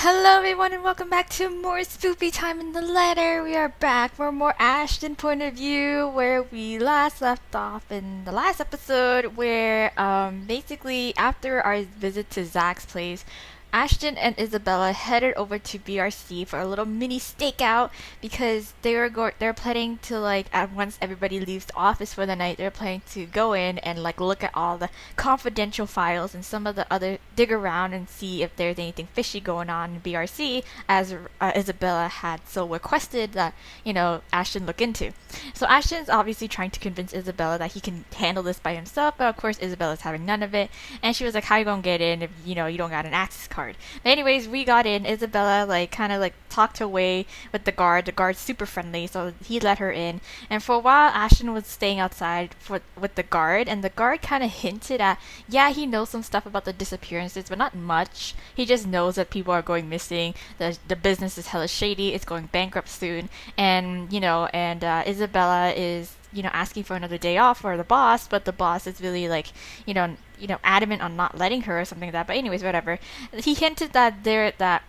Hello everyone and welcome back to more spoopy time in the letter. We are back for more Ashton point of view where we last left off in the last episode where basically after our visit to Zach's place, Ashton and Isabella headed over to BRC for a little mini stakeout because they're planning to once everybody leaves the office for the night, they're planning to go in and look at all the confidential files and some of the other dig around and see if there's anything fishy going on in BRC as Isabella had so requested that Ashton look into. So Ashton's obviously trying to convince Isabella that he can handle this by himself, but of course Isabella's having none of it, and she was like, "How you gonna get in if you don't got an access card?" But anyways, we got in. Isabella kind of talked her way with the guard. The guard's super friendly, so he let her in. And for a while, Ashton was staying outside with the guard, and the guard kind of hinted at, yeah, he knows some stuff about the disappearances, but not much. He just knows that people are going missing. The business is hella shady. It's going bankrupt soon, and Isabella is asking for another day off for the boss, but the boss is really adamant on not letting her or something like that. But anyways, whatever. He hinted that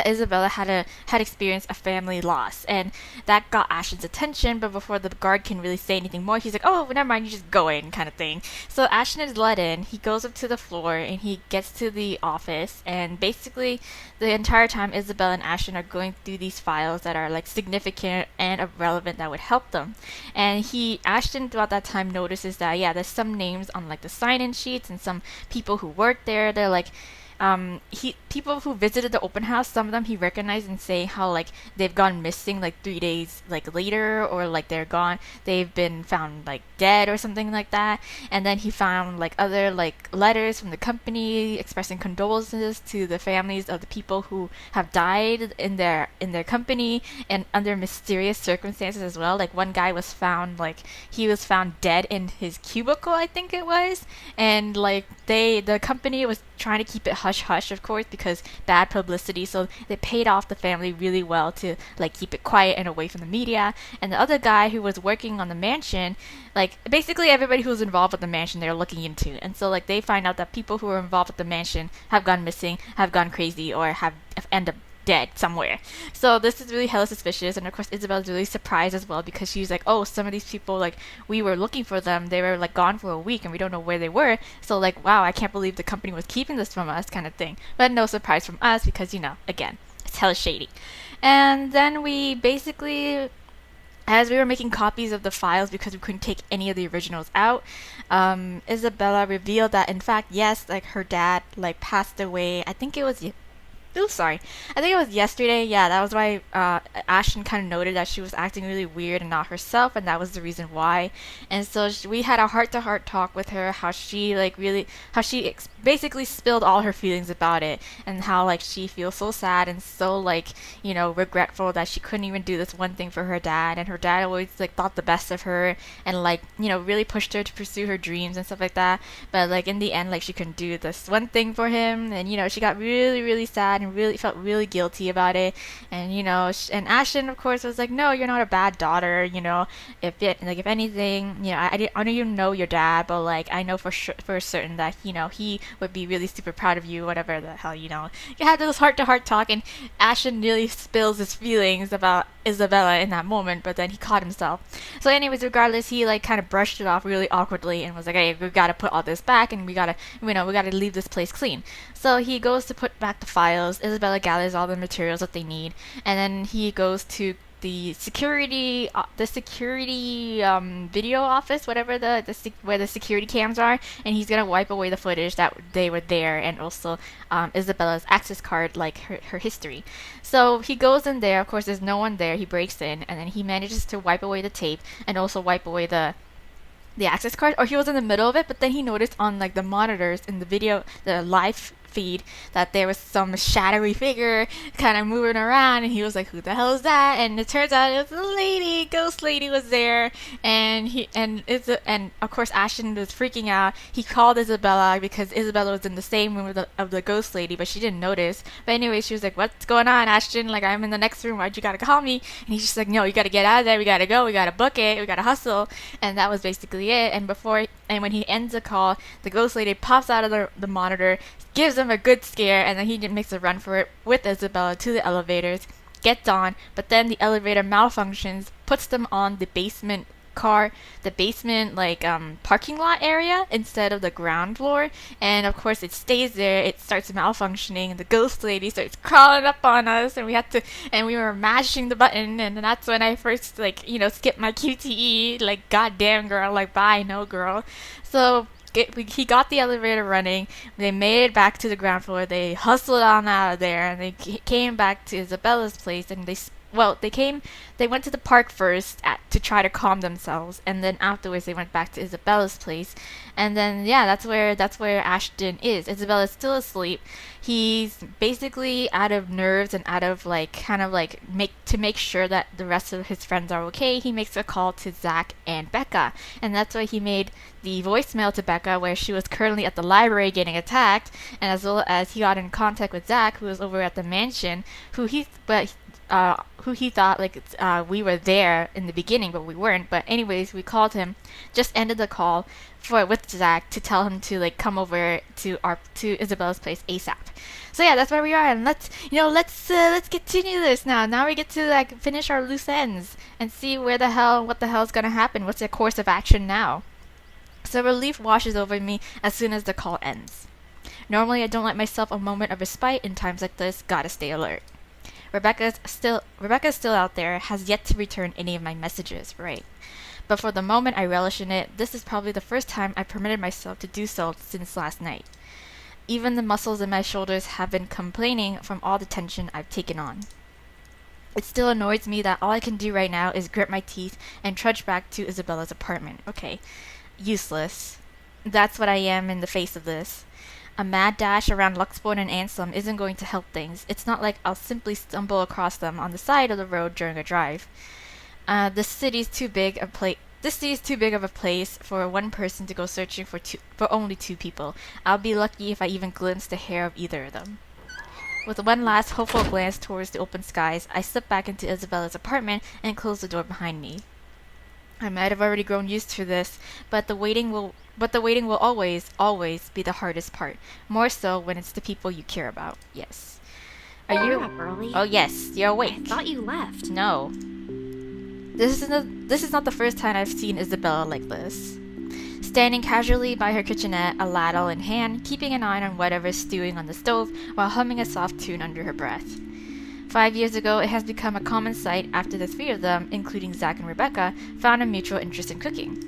Isabella had experienced a family loss, and that got Ashton's attention. But before the guard can really say anything more, he's like, "Oh, never mind, you just go in," kind of thing. So Ashton is let in. He goes up to the floor and he gets to the office, and basically the entire time Isabella and Ashton are going through these files that are significant and relevant that would help them. And Ashton throughout that time notices that there's some names on the sign-in sheets and some people who work there. They're people who visited the open house, some of them he recognized and saying how they've gone missing 3 days later, or they've been found dead or something like that. And then he found other letters from the company expressing condolences to the families of the people who have died in their company and under mysterious circumstances as well. One guy was found he was found dead in his cubicle, I think it was, and the company was trying to keep it hush hush, of course, because bad publicity. So they paid off the family really well to keep it quiet and away from the media. And the other guy who was working on the mansion, basically everybody who was involved with the mansion, they're looking into. And so they find out that people who are involved with the mansion have gone missing, have gone crazy, or have end up dead somewhere. So this is really hella suspicious, and of course Isabella's really surprised as well, because she's like, "Oh, some of these people, we were looking for them, they were gone for a week and we don't know where they were, so wow, I can't believe the company was keeping this from us," kind of thing. But no surprise from us, because again, it's hella shady. And then we basically, as we were making copies of the files because we couldn't take any of the originals out, Isabella revealed that in fact, yes, her dad passed away. I think it was sorry. I think it was yesterday. Yeah, that was why Ashton kind of noted that she was acting really weird and not herself, and that was the reason why. And so we had a heart-to-heart talk with her, how she basically spilled all her feelings about it, and how she feels so sad and so regretful that she couldn't even do this one thing for her dad, and her dad always thought the best of her and really pushed her to pursue her dreams and stuff like that. But in the end, she couldn't do this one thing for him, and she got really, really sad and really felt really guilty about it. And and Ashton of course was like, "No, you're not a bad daughter, if anything, I don't even know your dad, but I know for certain that he would be really super proud of you," whatever the hell. You had this heart to heart talk, and Ashton really spills his feelings about Isabella in that moment, but then he caught himself. So anyways, regardless, he kind of brushed it off really awkwardly and was like, "Hey, we gotta put all this back, and we gotta leave this place clean." So he goes to put back the files. Isabella gathers all the materials that they need, and then he goes to the security video office, whatever where the security cams are, and he's gonna wipe away the footage that they were there, and also Isabella's access card, her history. So he goes in there. Of course, there's no one there. He breaks in, and then he manages to wipe away the tape and also wipe away the access card, or he was in the middle of it, but then he noticed on the monitors in the video, the live feed, that there was some shadowy figure kind of moving around, and he was like, "Who the hell is that?" And it turns out it was a ghost lady was there, and of course Ashton was freaking out. He called Isabella because Isabella was in the same room of the ghost lady, but she didn't notice. But anyway, she was like, "What's going on, Ashton? I'm in the next room. Why'd you gotta call me?" And he's just like, "No, you gotta get out of there. We gotta go. We gotta book it. We gotta hustle." And that was basically it. And before And when he ends the call, the ghost lady pops out of the monitor, gives him a good scare, and then he makes a run for it with Isabella to the elevators, gets on, but then the elevator malfunctions, puts them on the basement parking lot area instead of the ground floor, and of course it stays there. It starts malfunctioning, and the ghost lady starts crawling up on us, and we were mashing the button, and that's when I first skipped my QTE, like, goddamn girl, like, bye, no girl. So he got the elevator running. They made it back to the ground floor. They hustled on out of there, and they came back to Isabella's place, and they went to the park first to try to calm themselves, and then afterwards they went back to Isabella's place. And then that's where Ashton is. Isabella's still asleep. He's basically out of nerves and out of to make sure that the rest of his friends are okay. He makes a call to Zach and Becca, and that's why he made the voicemail to Becca, where she was currently at the library getting attacked, and as well as he got in contact with Zach, who was over at the mansion, who he thought we were there in the beginning, but we weren't. But anyways, we called him, just ended the call with Zach to tell him to come over to Isabella's place ASAP. So yeah, that's where we are, and let's continue this now. Now we get to finish our loose ends and see what the hell is gonna happen. What's the course of action now? So relief washes over me as soon as the call ends. Normally, I don't let myself a moment of respite in times like this. Gotta stay alert. Rebecca's still out there, has yet to return any of my messages, right? But for the moment I relish in it. This is probably the first time I permitted myself to do so since last night. Even the muscles in my shoulders have been complaining from all the tension I've taken on. It still annoys me that all I can do right now is grit my teeth and trudge back to Isabella's apartment. Okay, useless. That's what I am in the face of this. A mad dash around Luxbourne and Anselm isn't going to help things. It's not like I'll simply stumble across them on the side of the road during a drive. This city's too big of a place for one person to go searching for only two people. I'll be lucky if I even glimpse the hair of either of them. With one last hopeful glance towards the open skies, I slip back into Isabella's apartment and close the door behind me. I might have already grown used to this, but the waiting will always be the hardest part. More so when it's the people you care about. Yes. Are you up early? Oh yes, you're awake. I thought you left. No. This is not the first time I've seen Isabella like this. Standing casually by her kitchenette, a ladle in hand, keeping an eye on whatever's stewing on the stove while humming a soft tune under her breath. 5 years ago, it has become a common sight after the three of them, including Zach and Rebecca, found a mutual interest in cooking.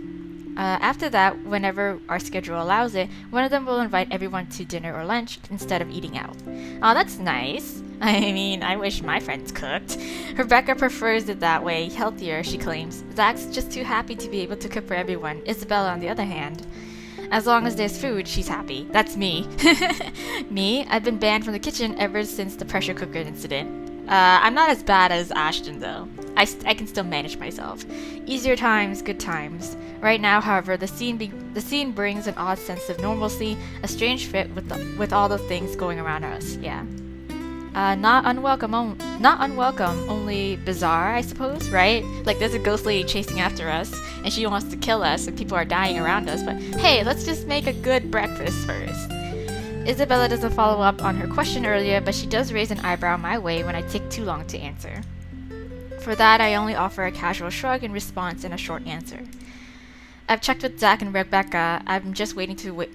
After that, whenever our schedule allows it, one of them will invite everyone to dinner or lunch instead of eating out. Oh, that's nice. I mean, I wish my friends cooked. Rebecca prefers it that way, healthier, she claims. Zach's just too happy to be able to cook for everyone. Isabella, on the other hand, as long as there's food, she's happy. That's me. Me? I've been banned from the kitchen ever since the pressure cooker incident. I'm not as bad as Ashton, though. I can still manage myself. Easier times, good times. Right now, however, the scene brings an odd sense of normalcy, a strange fit with all the things going around us. Yeah. Not unwelcome, only bizarre, I suppose, right? Like, there's a ghost lady chasing after us, and she wants to kill us, and people are dying around us, but hey, let's just make a good breakfast first. Isabella doesn't follow up on her question earlier, but she does raise an eyebrow my way when I take too long to answer. For that, I only offer a casual shrug in response and a short answer. I've checked with Zach and Rebecca. I'm just waiting to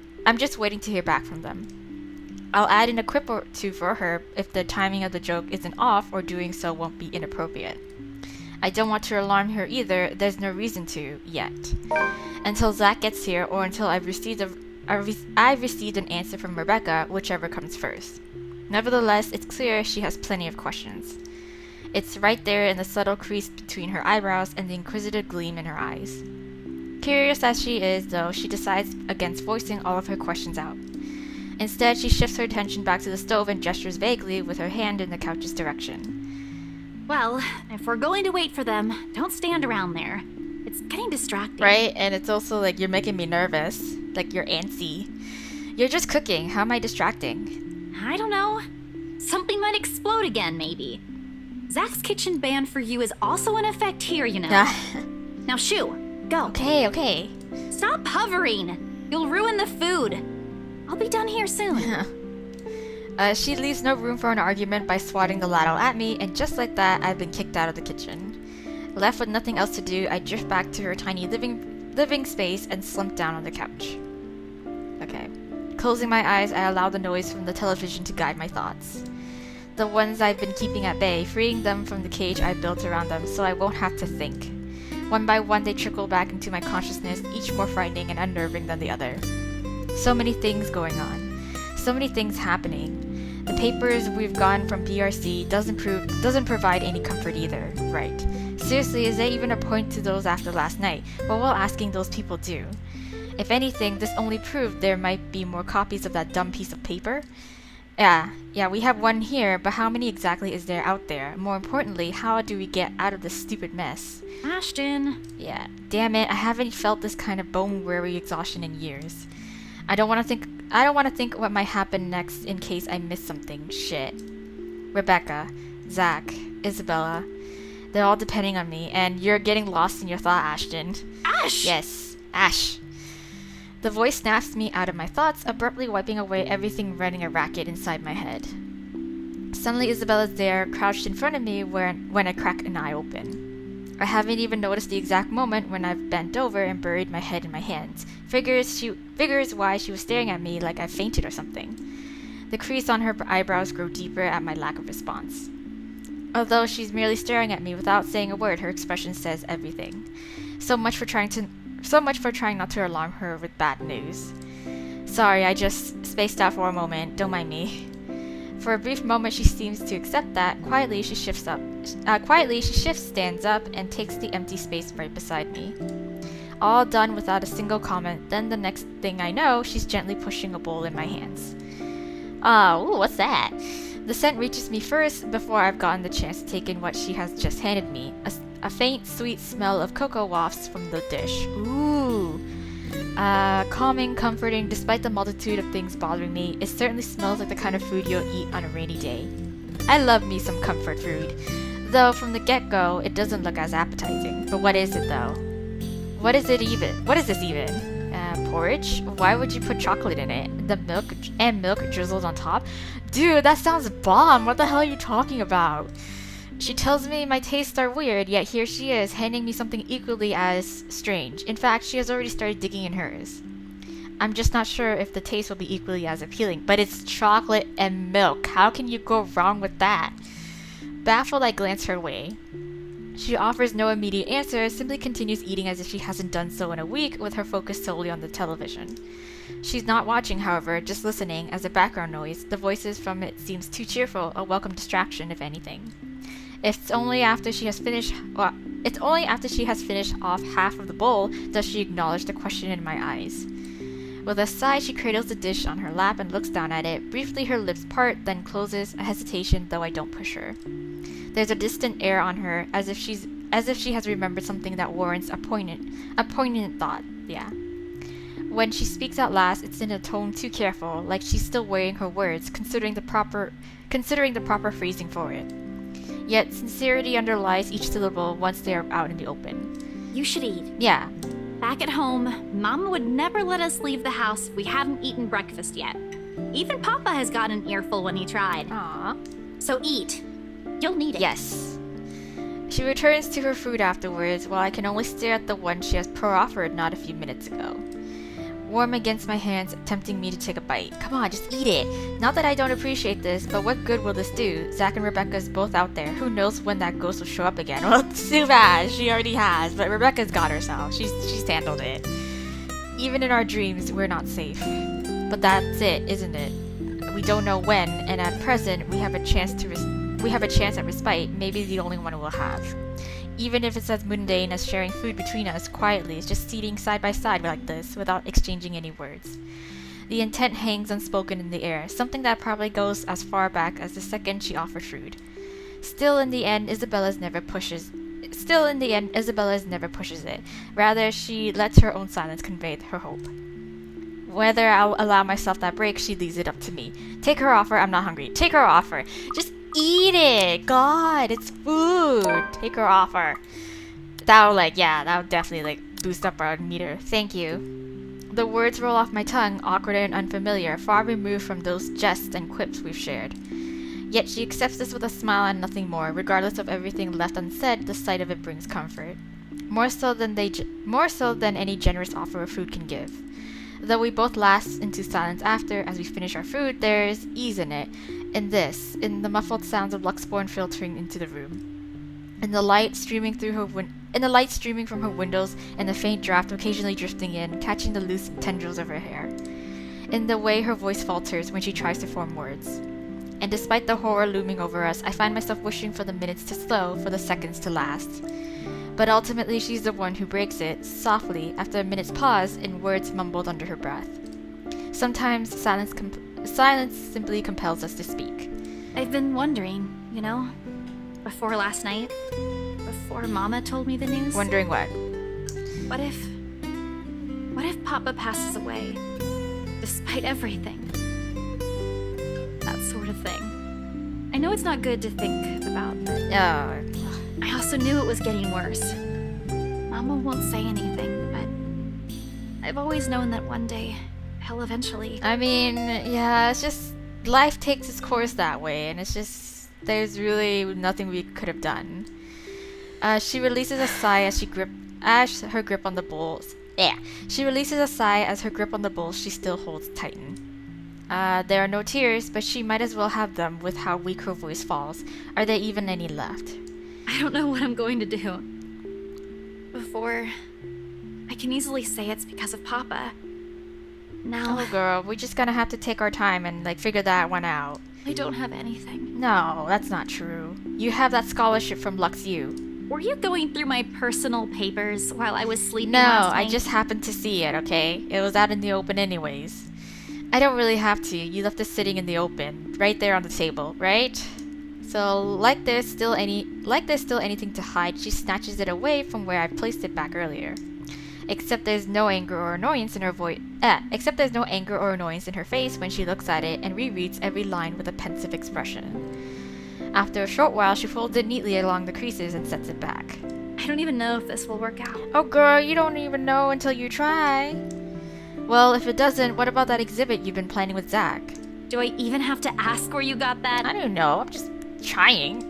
hear back from them. I'll add in a quip or two for her if the timing of the joke isn't off or doing so won't be inappropriate. I don't want to alarm her either. There's no reason to, yet. Until Zach gets here or until I've received an answer from Rebecca, whichever comes first. Nevertheless, it's clear she has plenty of questions. It's right there in the subtle crease between her eyebrows and the inquisitive gleam in her eyes. Curious as she is, though, she decides against voicing all of her questions out. Instead, she shifts her attention back to the stove and gestures vaguely with her hand in the couch's direction. Well, if we're going to wait for them, don't stand around there. It's getting distracting. Right, and it's also like you're making me nervous. Like you're antsy. You're just cooking. How am I distracting? I don't know. Something might explode again, maybe. Zach's kitchen ban for you is also in effect here, you know. Now shoo, go. Okay. Stop hovering. You'll ruin the food. I'll be done here soon. She leaves no room for an argument by swatting the ladle at me, and just like that, I've been kicked out of the kitchen. Left with nothing else to do, I drift back to her tiny living space and slump down on the couch. Okay. Closing my eyes, I allow the noise from the television to guide my thoughts. The ones I've been keeping at bay, freeing them from the cage I built around them so I won't have to think. One by one, they trickle back into my consciousness, each more frightening and unnerving than the other. So many things going on. So many things happening. The papers we've gotten from PRC doesn't provide any comfort either. Right. Seriously, is there even a point to those after last night? What will asking those people do? If anything, this only proved there might be more copies of that dumb piece of paper. Yeah, we have one here, but how many exactly is there out there? More importantly, how do we get out of this stupid mess? Ashton. Yeah, damn it, I haven't felt this kind of bone-weary exhaustion in years. I don't want to think what might happen next in case I miss something. Shit. Rebecca, Zach, Isabella, they're all depending on me, and you're getting lost in your thought, Ashton. Ash! Yes, Ash. The voice snaps me out of my thoughts, abruptly wiping away everything running a racket inside my head. Suddenly Isabella's there, crouched in front of me when I crack an eye open. I haven't even noticed the exact moment when I've bent over and buried my head in my hands. Figures why she was staring at me like I fainted or something. The crease on her eyebrows grow deeper at my lack of response. Although she's merely staring at me without saying a word, her expression says everything. So much for trying not to alarm her with bad news. Sorry, I just spaced out for a moment. Don't mind me. For a brief moment, she seems to accept that. Quietly, she shifts, stands up, and takes the empty space right beside me. All done without a single comment. Then the next thing I know, she's gently pushing a bowl in my hands. Ooh, what's that? The scent reaches me first before I've gotten the chance to take in what she has just handed me. A faint, sweet smell of cocoa wafts from the dish. Ooh. Calming, comforting, despite the multitude of things bothering me, it certainly smells like the kind of food you'll eat on a rainy day. I love me some comfort food. Though from the get-go, it doesn't look as appetizing. But what is it though? What is this even? Porridge? Why would you put chocolate in it? The milk drizzled on top? Dude, that sounds bomb! What the hell are you talking about? She tells me my tastes are weird, yet here she is, handing me something equally as strange. In fact, she has already started digging in hers. I'm just not sure if the taste will be equally as appealing, but it's chocolate and milk. How can you go wrong with that? Baffled, I glance her way. She offers no immediate answer, simply continues eating as if she hasn't done so in a week, with her focus solely on the television. She's not watching, however, just listening as a background noise. The voices from it seems too cheerful, a welcome distraction, if anything. It's only after she has finished off half of the bowl does she acknowledge the question in my eyes. With a sigh, she cradles the dish on her lap and looks down at it. Briefly, her lips part, then closes, a hesitation, though I don't push her. There's a distant air on her, as if she has remembered something that warrants a poignant thought. Yeah. When she speaks at last, it's in a tone too careful, like she's still weighing her words, considering the proper phrasing for it. Yet sincerity underlies each syllable once they are out in the open. You should eat. Yeah. Back at home, Mama would never let us leave the house if we hadn't eaten breakfast yet. Even Papa has got an earful when he tried. Aww. So eat. You'll need it. Yes. She returns to her food afterwards, while I can only stare at the one she has proffered not a few minutes ago. Warm against my hands, tempting me to take a bite. Come on, just eat it. Not that I don't appreciate this, but what good will this do? Zach and Rebecca's both out there. Who knows when that ghost will show up again? Well, too bad. She already has, but Rebecca's got herself. She's handled it. Even in our dreams, we're not safe. But that's it, isn't it? We don't know when, and at present, we have a chance at respite, maybe the only one we'll have. Even if it's as mundane as sharing food between us quietly, just sitting side by side like this, without exchanging any words. The intent hangs unspoken in the air, something that probably goes as far back as the second she offered food. Still, in the end, Isabella never pushes it. Rather, she lets her own silence convey her hope. Whether I'll allow myself that break, she leaves it up to me. Take her offer, I'm not hungry. Take her offer. Just eat it! God, it's food! Take her offer. That would definitely, boost up our meter. Thank you. The words roll off my tongue, awkward and unfamiliar, far removed from those jests and quips we've shared. Yet she accepts this with a smile and nothing more. Regardless of everything left unsaid, the sight of it brings comfort. More so than any generous offer of food can give. Though we both lapse into silence after, as we finish our food, there's ease in it. In the muffled sounds of Luxborn filtering into the room. In the light streaming from her windows, and the faint draft occasionally drifting in, catching the loose tendrils of her hair. In the way her voice falters when she tries to form words. And despite the horror looming over us, I find myself wishing for the minutes to slow, for the seconds to last. But ultimately she's the one who breaks it, softly, after a minute's pause, in words mumbled under her breath. Sometimes silence simply compels us to speak. I've been wondering, before last night, before Mama told me the news. Wondering what? What if Papa passes away, despite everything? That sort of thing. I know it's not good to think about, but I also knew it was getting worse. Mama won't say anything, but I've always known that one day, he'll eventually... I mean, yeah, it's just... life takes its course that way, and it's just... there's really nothing we could have done. She releases a sigh as her grip on the bowls... She releases a sigh as her grip on the bowls she still holds tighten. There are no tears, but she might as well have them with how weak her voice falls. Are there even any left? I don't know what I'm going to do. Before, I can easily say it's because of Papa. Now... Oh, girl, we're just gonna have to take our time and, figure that one out. I don't have anything. No, that's not true. You have that scholarship from LuxU. Were you going through my personal papers while I was sleeping last night? No, I just happened to see it, okay? It was out in the open anyways. I don't really have to. You left it sitting in the open, right there on the table, right? So, like there's still anything to hide, she snatches it away from where I placed it back earlier. Except there's no anger or annoyance in her face when she looks at it and rereads every line with a pensive expression. After a short while, she folds it neatly along the creases and sets it back. I don't even know if this will work out. Oh girl, you don't even know until you try. Well, if it doesn't, what about that exhibit you've been planning with Zach? Do I even have to ask where you got that? I don't know, I'm just trying.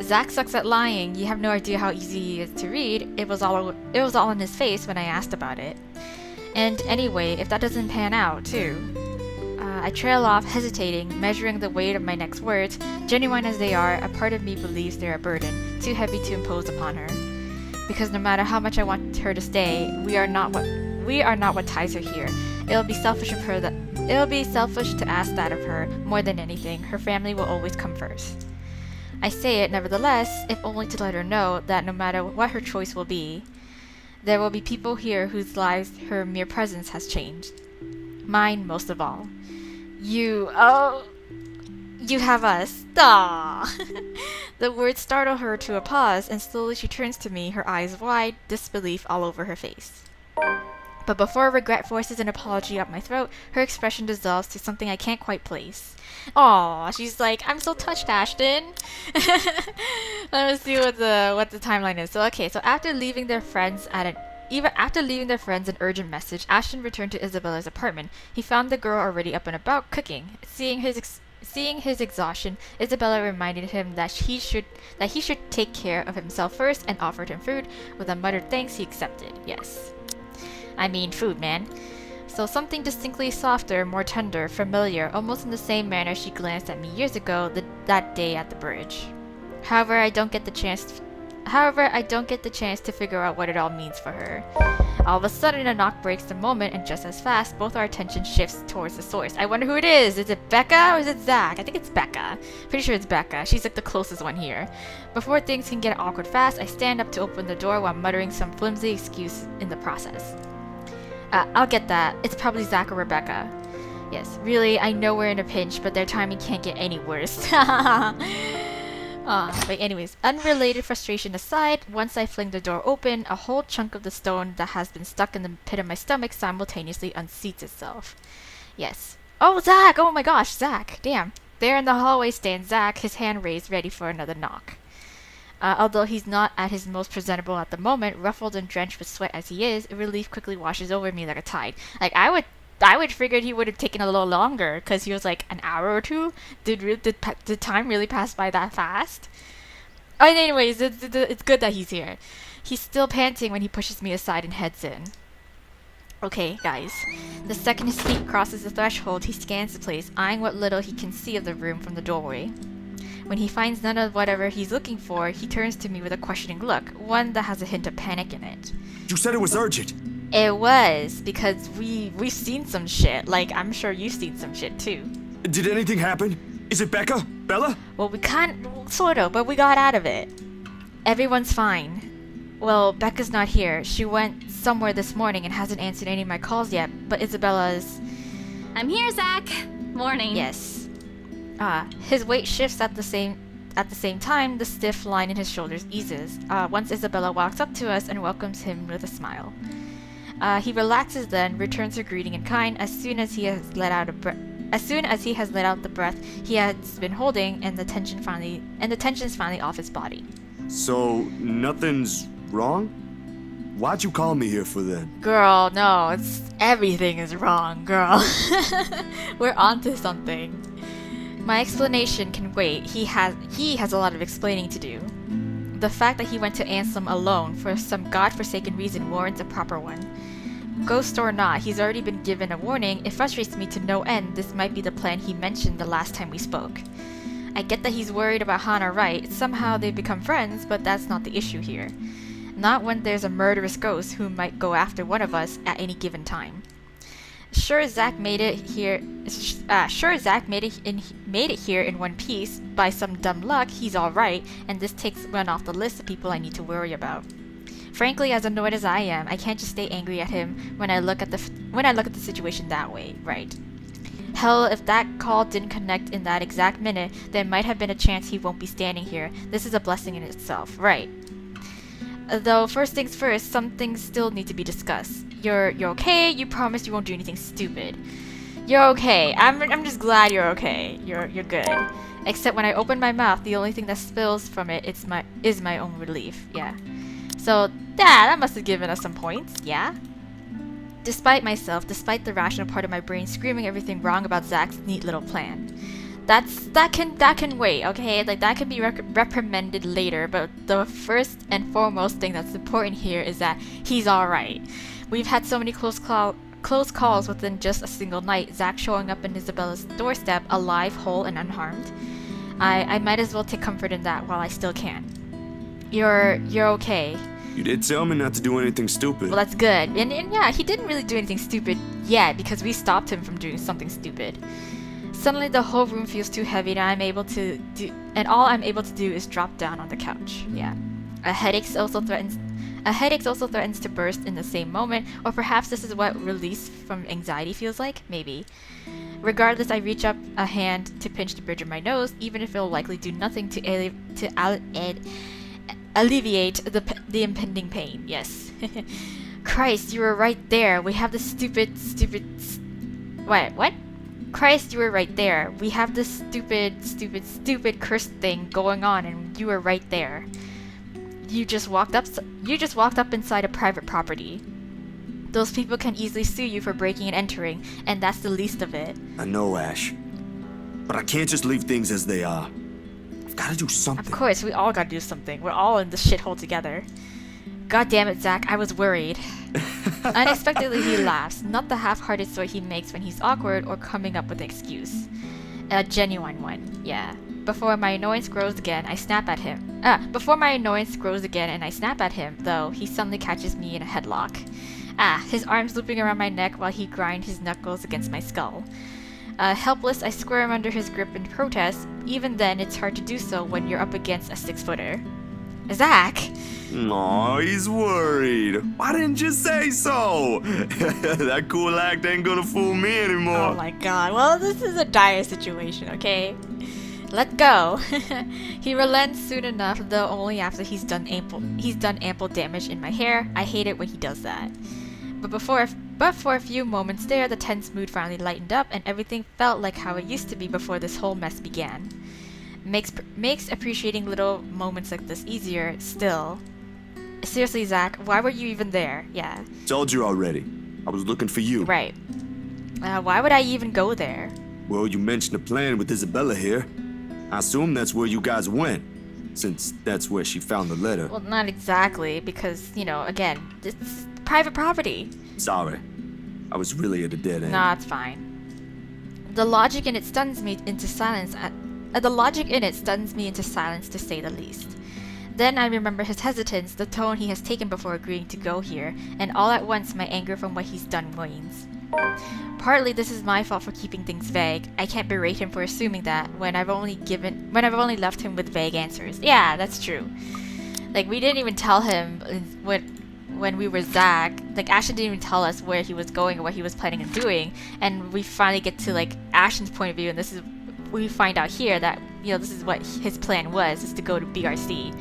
Zach sucks at lying. You have no idea how easy he is to read. It was all in his face when I asked about it. And anyway, if that doesn't pan out, too. I trail off, hesitating, measuring the weight of my next words. Genuine as they are, a part of me believes they're a burden, too heavy to impose upon her. Because no matter how much I want her to stay, we are not what ties her here. It'll be selfish to ask that of her. More than anything, her family will always come first. I say it, nevertheless, if only to let her know that no matter what her choice will be, there will be people here whose lives her mere presence has changed. Mine most of all. You have us. Aww. The words startle her to a pause, and slowly she turns to me, her eyes wide, disbelief all over her face. But before regret forces an apology up my throat, her expression dissolves to something I can't quite place. Aw, she's like, I'm so touched, Ashton. Let us see what the timeline is. So after leaving their friends an urgent message, Ashton returned to Isabella's apartment. He found the girl already up and about, cooking. Seeing his exhaustion, Isabella reminded him that he should take care of himself first and offered him food. With a muttered thanks, he accepted. Yes. I mean food, man. So something distinctly softer, more tender, familiar, almost in the same manner she glanced at me years ago, that day at the bridge. However, I don't get the chance to figure out what it all means for her. All of a sudden, a knock breaks the moment, and just as fast, both our attention shifts towards the source. I wonder who it is. Is it Becca or is it Zach? I think it's Becca. Pretty sure it's Becca. She's like the closest one here. Before things can get awkward fast, I stand up to open the door while muttering some flimsy excuse in the process. I'll get that. It's probably Zach or Rebecca. Yes, really, I know we're in a pinch, but their timing can't get any worse. But anyways, unrelated frustration aside, once I fling the door open, a whole chunk of the stone that has been stuck in the pit of my stomach simultaneously unseats itself. Yes. Oh, Zach! Oh my gosh, Zach! Damn. There in the hallway stands Zach, his hand raised, ready for another knock. Although he's not at his most presentable at the moment, ruffled and drenched with sweat as he is, relief quickly washes over me like a tide. Like, I would figured he would have taken a little longer, because he was like an hour or two. Did time really pass by that fast? Oh, and anyways, it's good that he's here. He's still panting when he pushes me aside and heads in. Okay, guys. The second his feet crosses the threshold, he scans the place, eyeing what little he can see of the room from the doorway. When he finds none of whatever he's looking for, he turns to me with a questioning look, one that has a hint of panic in it. You said it was urgent. It was, because we've seen some shit. Like, I'm sure you've seen some shit too. Did anything happen? Is it Becca? Bella? Well, we can't, sort of, but we got out of it. Everyone's fine. Well, Becca's not here. She went somewhere this morning and hasn't answered any of my calls yet, but Isabella's... I'm here, Zach. Morning. Yes. His weight shifts at the same time. The stiff line in his shoulders eases. Once Isabella walks up to us and welcomes him with a smile. He relaxes then, returns her greeting in kind as soon as he has let out the breath he has been holding, and the tension's finally off his body. So, nothing's wrong? Why'd you call me here for then? Girl, no, everything is wrong, girl. We're onto something. My explanation can wait. He has a lot of explaining to do. The fact that he went to Ansem alone for some godforsaken reason warrants a proper one. Ghost or not, he's already been given a warning. It frustrates me to no end. This might be the plan he mentioned the last time we spoke. I get that he's worried about Hana, right? Somehow they've become friends, but that's not the issue here. Not when there's a murderous ghost who might go after one of us at any given time. Sure, Zach made it here in one piece. By some dumb luck, he's alright, and this takes one off the list of people I need to worry about. Frankly, as annoyed as I am, I can't just stay angry at him when I look at the situation that way, right? Hell, if that call didn't connect in that exact minute, there might have been a chance he won't be standing here. This is a blessing in itself, right? Though, first things first, some things still need to be discussed. You're okay? You promised you won't do anything stupid. You're okay. I'm just glad you're okay. You're good. Except when I open my mouth, the only thing that spills from it is my own relief. Yeah. So, that must have given us some points, yeah? Despite myself, despite the rational part of my brain screaming everything wrong about Zach's neat little plan. That can wait, okay? Like, that can be reprimanded later, but the first and foremost thing that's important here is that he's alright. We've had so many close calls within just a single night, Zach showing up in Isabella's doorstep, alive, whole, and unharmed. I might as well take comfort in that while I still can. You're okay. You did tell me not to do anything stupid. Well, that's good. And yeah, he didn't really do anything stupid yet, because we stopped him from doing something stupid. Suddenly the whole room feels too heavy, and all I'm able to do is drop down on the couch. Yeah. A headache also threatens to burst in the same moment, or perhaps this is what release from anxiety feels like, maybe. Regardless, I reach up a hand to pinch the bridge of my nose, even if it will likely do nothing to alleviate the impending pain. Yes. Christ, you were right there. We have this stupid... What? Christ, you were right there. We have this stupid cursed thing going on, and you were right there. You just walked up inside a private property. Those people can easily sue you for breaking and entering, and that's the least of it. I know, Ash. But I can't just leave things as they are. I've gotta do something. Of course, we all gotta do something. We're all in this shithole together. God damn it, Zach, I was worried. Unexpectedly, he laughs, not the half-hearted sort he makes when he's awkward or coming up with an excuse. A genuine one, yeah. Before my annoyance grows again, I snap at him. Before my annoyance grows again and I snap at him, though, he suddenly catches me in a headlock. His arms looping around my neck while he grinds his knuckles against my skull. Helpless, I squirm under his grip in protest. Even then, it's hard to do so when you're up against a 6-footer. Zach! Aw, he's worried. Why didn't you say so? That cool act ain't gonna fool me anymore. Oh my god. Well, this is a dire situation, okay? Let go. He relents soon enough, though only after he's done ample damage in my hair. I hate it when he does that. But for a few moments there, the tense mood finally lightened up, and everything felt like how it used to be before this whole mess began. makes appreciating little moments like this easier still. Seriously, Zach, why were you even there? Yeah. Told you already. I was looking for you. Right. Why would I even go there? Well, you mentioned a plan with Isabella here. I assume that's where you guys went, since that's where she found the letter. Well, not exactly, because, you know, again, it's private property. Sorry. I was really at a dead end. Nah, it's fine. The logic in it stuns me into silence. The logic in it stuns me into silence, to say the least. Then I remember his hesitance, the tone he has taken before agreeing to go here, and all at once my anger from what he's done wanes. Partly this is my fault for keeping things vague. I can't berate him for assuming that when I've only left him with vague answers. Yeah, that's true. Like, we didn't even tell him when we were Zach. Like, Ashton didn't even tell us where he was going or what he was planning on doing, and we finally get to like Ashton's point of view, and this is we find out here that, you know, this is what his plan was, is to go to BRC.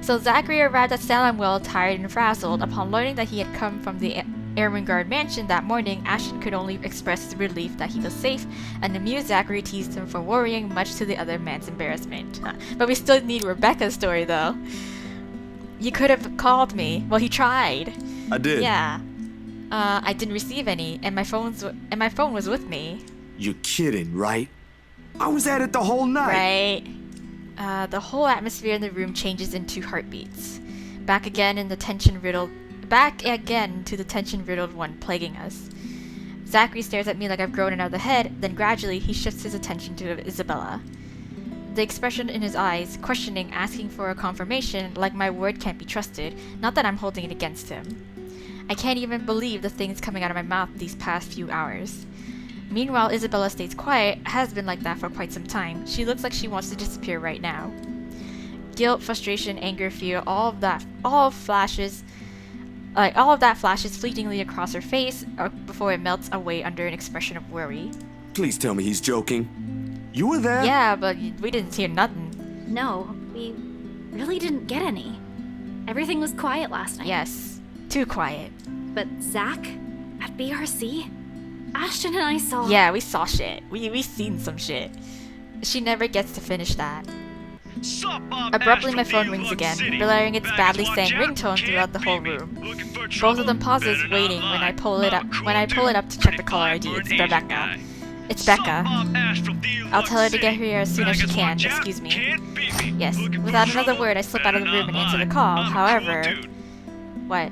So Zachary arrived at Salamwell tired and frazzled. Upon learning that he had come from the Ermengarde mansion that morning, Ashton could only express his relief that he was safe, and amused Zachary teased him for worrying, much to the other man's embarrassment. But we still need Rebecca's story, though. You could have called me. Well, he tried. I did. Yeah. I didn't receive any, and my phone was with me. You're kidding, right? I was at it the whole night. Right. The whole atmosphere in the room changes into heartbeats. Back again to the tension-riddled one plaguing us. Zachary stares at me like I've grown another head, then gradually he shifts his attention to Isabella. The expression in his eyes, questioning, asking for a confirmation, like my word can't be trusted, not that I'm holding it against him. I can't even believe the things coming out of my mouth these past few hours. Meanwhile, Isabella stays quiet, has been like that for quite some time. She looks like she wants to disappear right now. Guilt, frustration, anger, fear, all of that flashes fleetingly across her face before it melts away under an expression of worry. Please tell me he's joking. You were there? Yeah, but we didn't hear nothing. No, we really didn't get any. Everything was quiet last night. Yes, too quiet. But Zach? At BRC? Ashton and I saw... Yeah, we saw shit. We seen some shit. She never gets to finish that. Abruptly, my phone rings again, blaring its badly sang ringtone throughout the whole room. Both of them pauses, waiting when I pull it up to check the caller ID. It's Rebecca. It's Becca. I'll tell her to get here as soon as she can. Excuse me. Yes. Without another word, I slip out of the room and answer the call. However... What?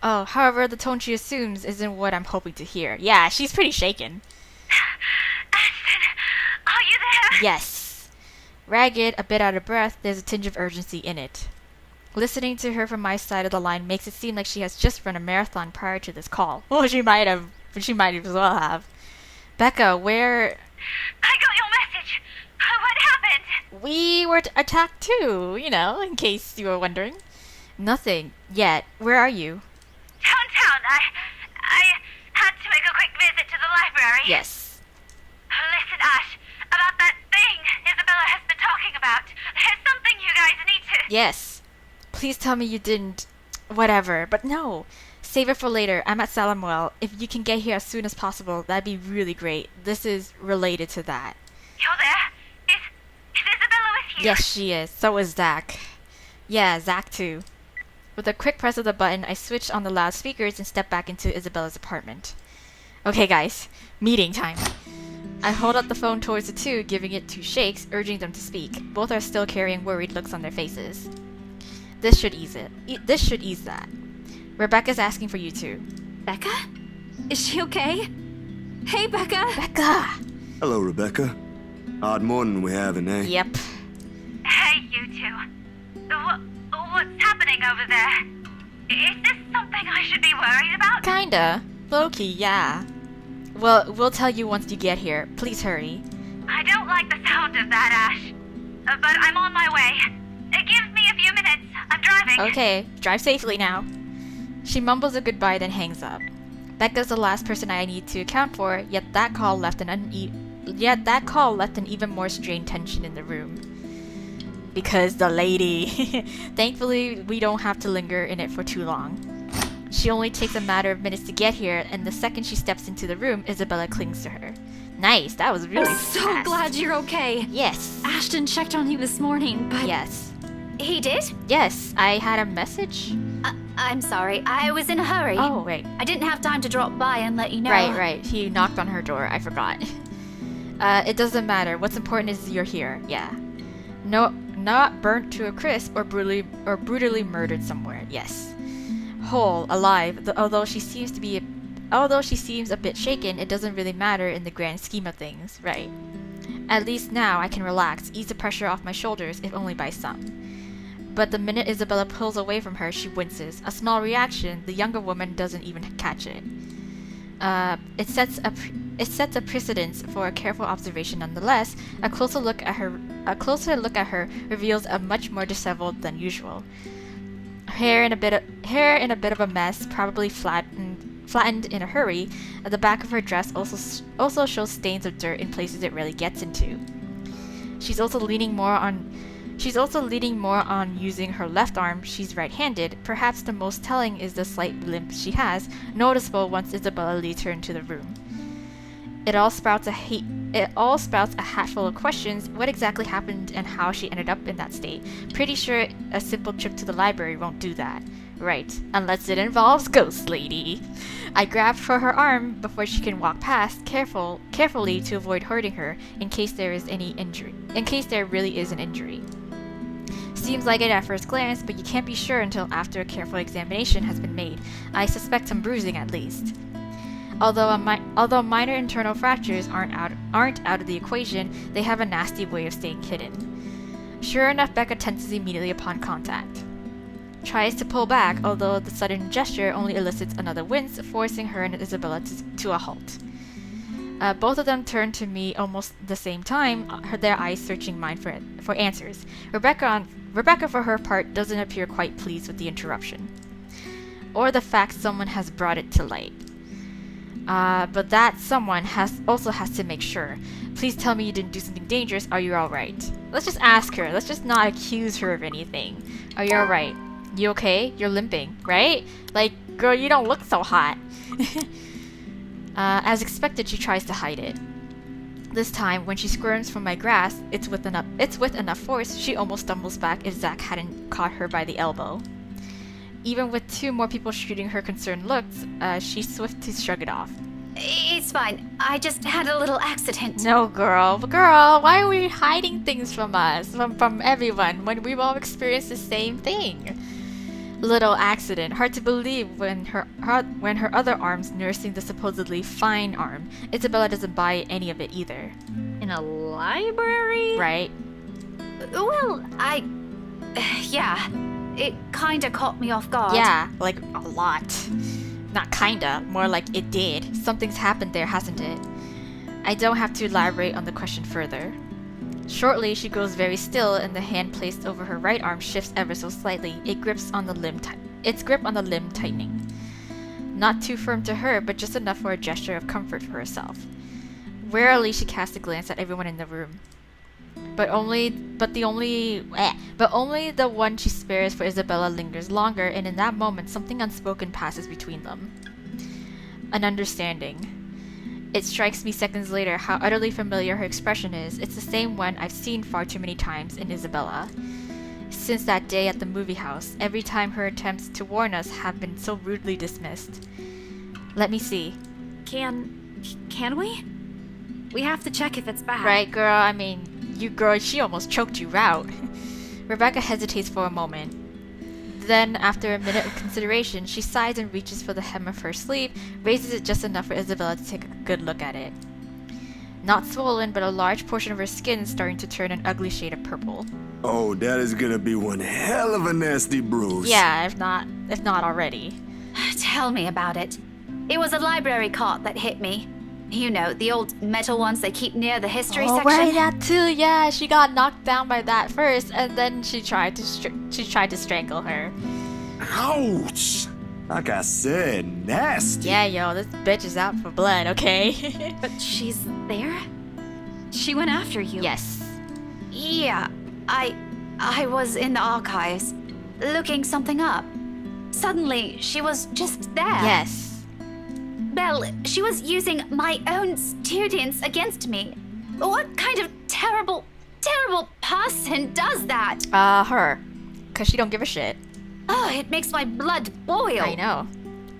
Oh, however, the tone she assumes isn't what I'm hoping to hear. Yeah, she's pretty shaken. Ashton, are you there? Yes. Ragged, a bit out of breath, there's a tinge of urgency in it. Listening to her from my side of the line makes it seem like she has just run a marathon prior to this call. Well, she might as well have. Becca, where... I got your message. What happened? We were attacked too, you know, in case you were wondering. Nothing. Yet. Where are you? Downtown. I had to make a quick visit to the library. Yes. Listen, Ash, about that thing Isabella has been talking about. There's something you guys need to... Yes. Please tell me you didn't... Whatever. But no. Save it for later. I'm at Salamwell. If you can get here as soon as possible, that'd be really great. This is related to that. You're there? Is Isabella with you? Yes, she is. So is Zach. Yeah, Zach too. With a quick press of the button, I switched on the loudspeakers and stepped back into Isabella's apartment. Okay, guys. Meeting time. I hold up the phone towards the two, giving it 2 shakes, urging them to speak. Both are still carrying worried looks on their faces. This should ease it. This should ease that. Rebecca's asking for you two. Becca? Is she okay? Hey, Becca! Becca! Hello, Rebecca. Odd morning we're having, eh? Yep. Hey, you two. What's happening over there? Is this something I should be worried about? Kinda. Low-key, yeah. Well, we'll tell you once you get here. Please hurry. I don't like the sound of that, Ash. But I'm on my way. Give me a few minutes. I'm driving. Okay, drive safely now. She mumbles a goodbye, then hangs up. Becca's the last person I need to account for, yet that call left an even more strained tension in the room. Because the lady. Thankfully, we don't have to linger in it for too long. She only takes a matter of minutes to get here, and the second she steps into the room, Isabella clings to her. Nice, that was really I'm so fast. glad you're okay. Yes. Ashton checked on you this morning, but Yes. He did? Yes, I had a message. I'm sorry. I was in a hurry. Oh, right. I didn't have time to drop by and let you know. Right. He knocked on her door. I forgot. It doesn't matter. What's important is you're here. Yeah. No, not burnt to a crisp or brutally murdered somewhere. Yes. Whole, alive. Although she seems a bit shaken, it doesn't really matter in the grand scheme of things, right? At least now I can relax, ease the pressure off my shoulders, if only by some. But the minute Isabella pulls away from her, she winces. A small reaction, the younger woman doesn't even catch it. It sets a precedence for a careful observation nonetheless. A closer look at her reveals a much more disheveled than usual. Hair in a bit of a mess, probably flattened in a hurry. At the back of her dress also shows stains of dirt in places it rarely gets into. She's also leaning more on using her left arm. She's right-handed. Perhaps the most telling is the slight limp she has, noticeable once Isabella leads her into the room. It all sprouts a hatful of questions. What exactly happened and how she ended up in that state? Pretty sure a simple trip to the library won't do that. Right, unless it involves Ghost Lady. I grab for her arm before she can walk past, carefully to avoid hurting her in case there really is an injury. Seems like it at first glance, but you can't be sure until after a careful examination has been made. I suspect some bruising at least. Although minor internal fractures aren't out of the equation, they have a nasty way of staying hidden. Sure enough, Becca tenses immediately upon contact. Tries to pull back, although the sudden gesture only elicits another wince, forcing her and Isabella to a halt. Both of them turn to me almost the same time, their eyes searching mine for answers. Rebecca, for her part, doesn't appear quite pleased with the interruption, or the fact someone has brought it to light. But that someone also has to make sure. Please tell me you didn't do something dangerous. Are you alright? Let's just ask her. Let's just not accuse her of anything. Are you alright? You okay? You're limping, right? Like, girl, you don't look so hot. As expected, she tries to hide it. This time, when she squirms from my grasp, it's with enough force, she almost stumbles back if Zach hadn't caught her by the elbow. Even with two more people shooting her concerned looks, she's swift to shrug it off. It's fine. I just had a little accident. No, girl, why are we hiding things from us, from everyone, when we've all experienced the same thing? Little accident. Hard to believe when her other arm's nursing the supposedly fine arm. Isabella doesn't buy any of it either. in a library? Right? Well, yeah. It kinda caught me off guard. Yeah, like a lot. Not kinda, more like it did. Something's happened there, hasn't it? I don't have to elaborate on the question further. Shortly, she grows very still, and the hand placed over her right arm shifts ever so slightly. Its grip on the limb tightening. Not too firm to her, but just enough for a gesture of comfort for herself. Warily, she casts a glance at everyone in the room. But only the one she spares for Isabella lingers longer, and in that moment, something unspoken passes between them. An understanding. It strikes me seconds later how utterly familiar her expression is. It's the same one I've seen far too many times in Isabella. Since that day at the movie house, every time her attempts to warn us have been so rudely dismissed. Let me see. Can we? We have to check if it's bad. Right, girl? I mean, she almost choked you out. Rebecca hesitates for a moment. Then, after a minute of consideration, she sighs and reaches for the hem of her sleeve, raises it just enough for Isabella to take a good look at it. Not swollen, but a large portion of her skin is starting to turn an ugly shade of purple. Oh, that is gonna be one hell of a nasty bruise. Yeah, if not already. Tell me about it. It was a library cart that hit me. You know, the old metal ones they keep near the history section. Right, that too. Yeah, she got knocked down by that first, and then she tried to strangle her. Ouch! Like I said, nasty. Yeah, yo, this bitch is out for blood. Okay. But she's there? She went after you. Yes. Yeah, I was in the archives, looking something up. Suddenly, she was just there. Yes. Belle, she was using my own students against me. What kind of terrible person does that? Her. Cause she don't give a shit. Oh, it makes my blood boil. I know.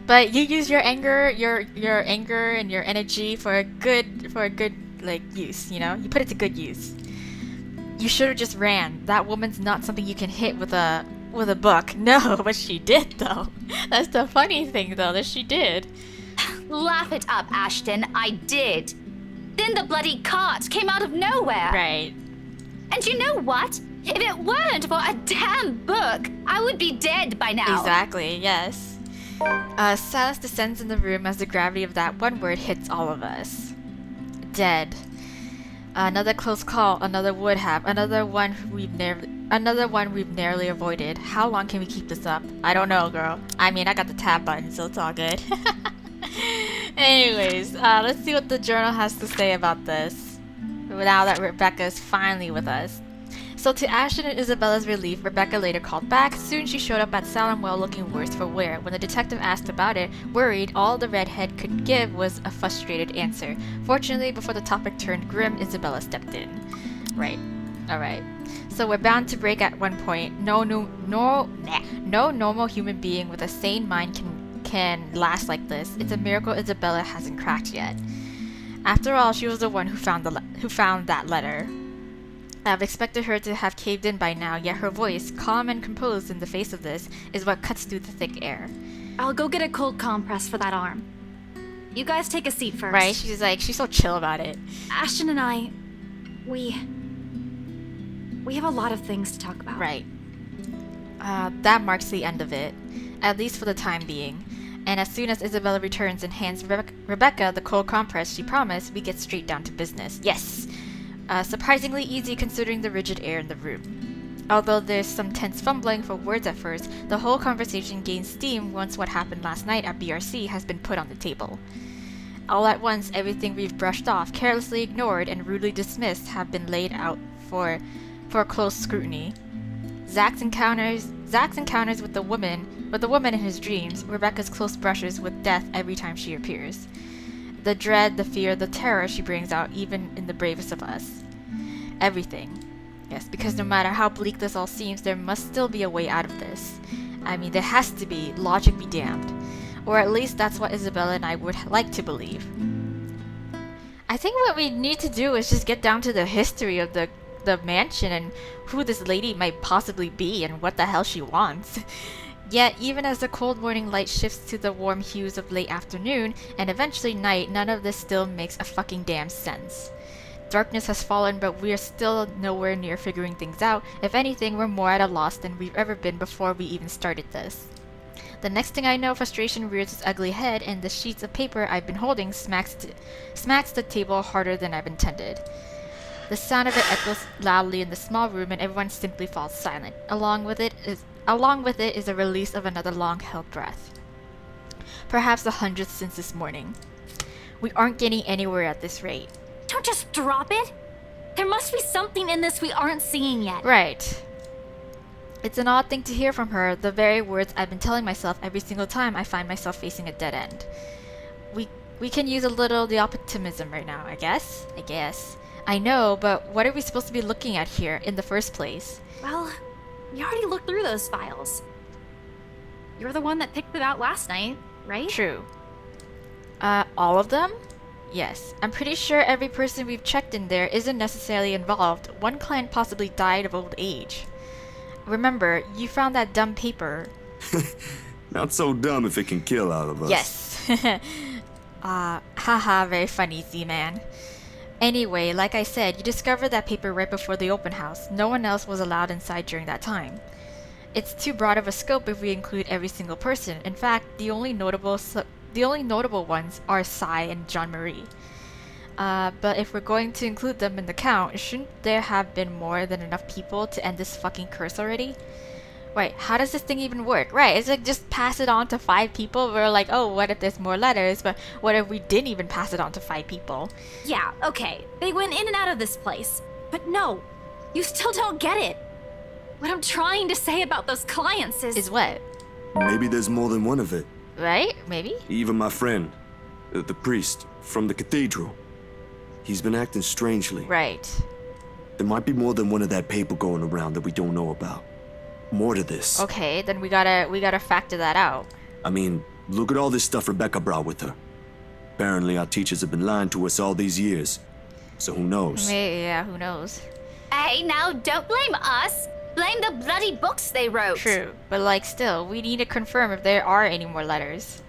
But you use your anger, your anger and your energy for a good like use, you know? You put it to good use. You should have just ran. That woman's not something you can hit with a book. No, but she did though. That's the funny thing though, that she did. Laugh it up, Ashton. I did. Then the bloody cart came out of nowhere. Right. And you know what? If it weren't for a damn book, I would be dead by now. Exactly, yes. Silence descends in the room as the gravity of that one word hits all of us. Dead. Another close call, another one we've narrowly avoided. How long can we keep this up? I don't know, girl. I mean, I got the tab button, so it's all good. Anyways, let's see what the journal has to say about this. Now that Rebecca is finally with us. So to Ashton and Isabella's relief, Rebecca later called back. Soon she showed up at Salem Well looking worse for wear. When the detective asked about it, worried, all the redhead could give was a frustrated answer. Fortunately, before the topic turned grim, Isabella stepped in. Right. Alright. So we're bound to break at one point. No normal human being with a sane mind can last like this. It's a miracle Isabella hasn't cracked yet. After all, she was the one who found that letter. I've expected her to have caved in by now, yet her voice, calm and composed in the face of this, is what cuts through the thick air. I'll go get a cold compress for that arm. You guys take a seat first. Right? She's so chill about it. Ashton and I, we have a lot of things to talk about. Right. That marks the end of it, at least for the time being. And as soon as Isabella returns and hands Rebecca the cold compress she promised, we get straight down to business. Yes! Surprisingly easy considering the rigid air in the room. Although there's some tense fumbling for words at first, the whole conversation gains steam once what happened last night at BRC has been put on the table. All at once, everything we've brushed off, carelessly ignored, and rudely dismissed have been laid out for close scrutiny. Zach's encounters with the woman in his dreams, Rebecca's close brushes with death every time she appears. The dread, the fear, the terror she brings out even in the bravest of us. Everything. Yes, because no matter how bleak this all seems, there must still be a way out of this. I mean, there has to be, logic be damned. Or at least that's what Isabella and I would like to believe. I think what we need to do is just get down to the history of the mansion and who this lady might possibly be and what the hell she wants. Yet, even as the cold morning light shifts to the warm hues of late afternoon, and eventually night, none of this still makes a fucking damn sense. Darkness has fallen, but we're still nowhere near figuring things out. If anything, we're more at a loss than we've ever been before we even started this. The next thing I know, frustration rears its ugly head, and the sheets of paper I've been holding smacks the table harder than I've intended. The sound of it echoes loudly in the small room, and everyone simply falls silent. Along with it is a release of another long-held breath. Perhaps the 100th since this morning. We aren't getting anywhere at this rate. Don't just drop it! There must be something in this we aren't seeing yet. Right. It's an odd thing to hear from her, the very words I've been telling myself every single time I find myself facing a dead end. We can use a little the optimism right now, I guess. I know, but what are we supposed to be looking at here in the first place? Well, we already looked through those files. You're the one that picked it out last night, right? True. All of them? Yes. I'm pretty sure every person we've checked in there isn't necessarily involved. One client possibly died of old age. Remember, you found that dumb paper. Not so dumb if it can kill all of us. Yes. Haha, very funny, Z-Man. Anyway, like I said, you discovered that paper right before the open house. No one else was allowed inside during that time. It's too broad of a scope if we include every single person. In fact, the only notable ones are Cy and John Marie. But if we're going to include them in the count, shouldn't there have been more than enough people to end this fucking curse already? Wait, how does this thing even work? Right, it's like just pass it on to 5 people. We're like, oh, what if there's more letters? But what if we didn't even pass it on to 5 people? Yeah, okay. They went in and out of this place. But no, you still don't get it. What I'm trying to say about those clients is... Is what? Maybe there's more than one of it. Right? Maybe? Even my friend. The priest from the cathedral. He's been acting strangely. Right. There might be more than one of that paper going around that we don't know about. More to this. Okay, then we gotta factor that out. I mean, look at all this stuff Rebecca brought with her. Apparently our teachers have been lying to us all these years. So who knows? Yeah, who knows? Hey, now don't blame us. Blame the bloody books they wrote. True, but like still, we need to confirm if there are any more letters.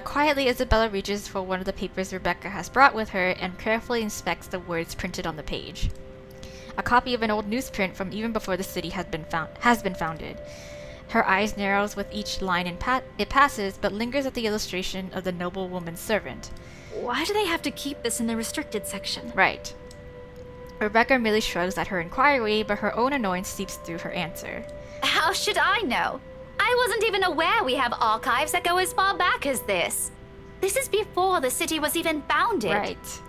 Quietly, Isabella reaches for one of the papers Rebecca has brought with her and carefully inspects the words printed on the page. A copy of an old newsprint from even before the city has been founded. Her eyes narrows with each line it passes, but lingers at the illustration of the noble woman's servant. Why do they have to keep this in the restricted section? Right. Rebecca merely shrugs at her inquiry, but her own annoyance seeps through her answer. How should I know? I wasn't even aware we have archives that go as far back as this. This is before the city was even founded. Right.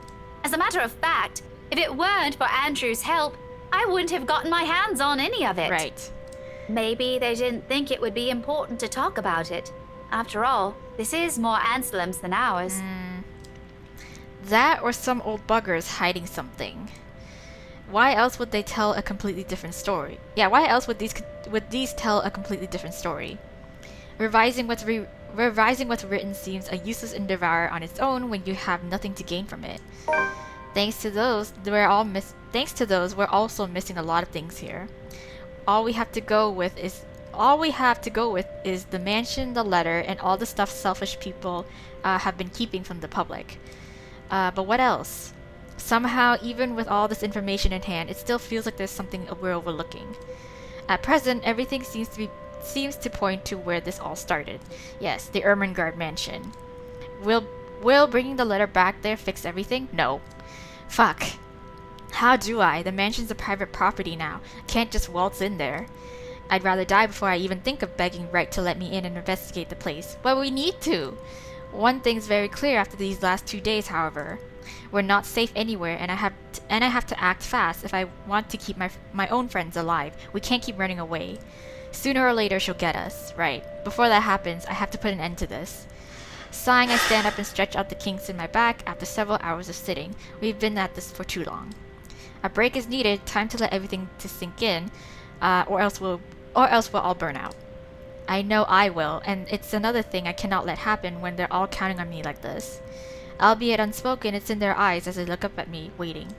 As a matter of fact, if it weren't for Andrew's help, I wouldn't have gotten my hands on any of it. Right. Maybe they didn't think it would be important to talk about it. After all, this is more Anselm's than ours. That or some old buggers hiding something. Why else would they tell a completely different story? Yeah, why else would these tell a completely different story? Revising what's written seems a useless endeavor on its own when you have nothing to gain from it. Thanks to those, we're also missing a lot of things here. All we have to go with is the mansion, the letter, and all the stuff selfish people have been keeping from the public. But what else? Somehow, even with all this information in hand, it still feels like there's something we're overlooking. At present, everything seems to point to where this all started. Yes, the Ermengarde mansion. Will bringing the letter back there fix everything? No. Fuck. How do I? The mansion's a private property now. Can't just waltz in there. I'd rather die before I even think of begging Wright to let me in and investigate the place. But we need to. One thing's very clear after these last 2 days, however. We're not safe anywhere, and I have to act fast if I want to keep my own friends alive. We can't keep running away. Sooner or later, she'll get us. Right. Before that happens, I have to put an end to this. Sighing, I stand up and stretch out the kinks in my back after several hours of sitting. We've been at this for too long. A break is needed, time to let everything to sink in, or else we'll all burn out. I know I will, and it's another thing I cannot let happen when they're all counting on me like this. Albeit unspoken, it's in their eyes as they look up at me, waiting.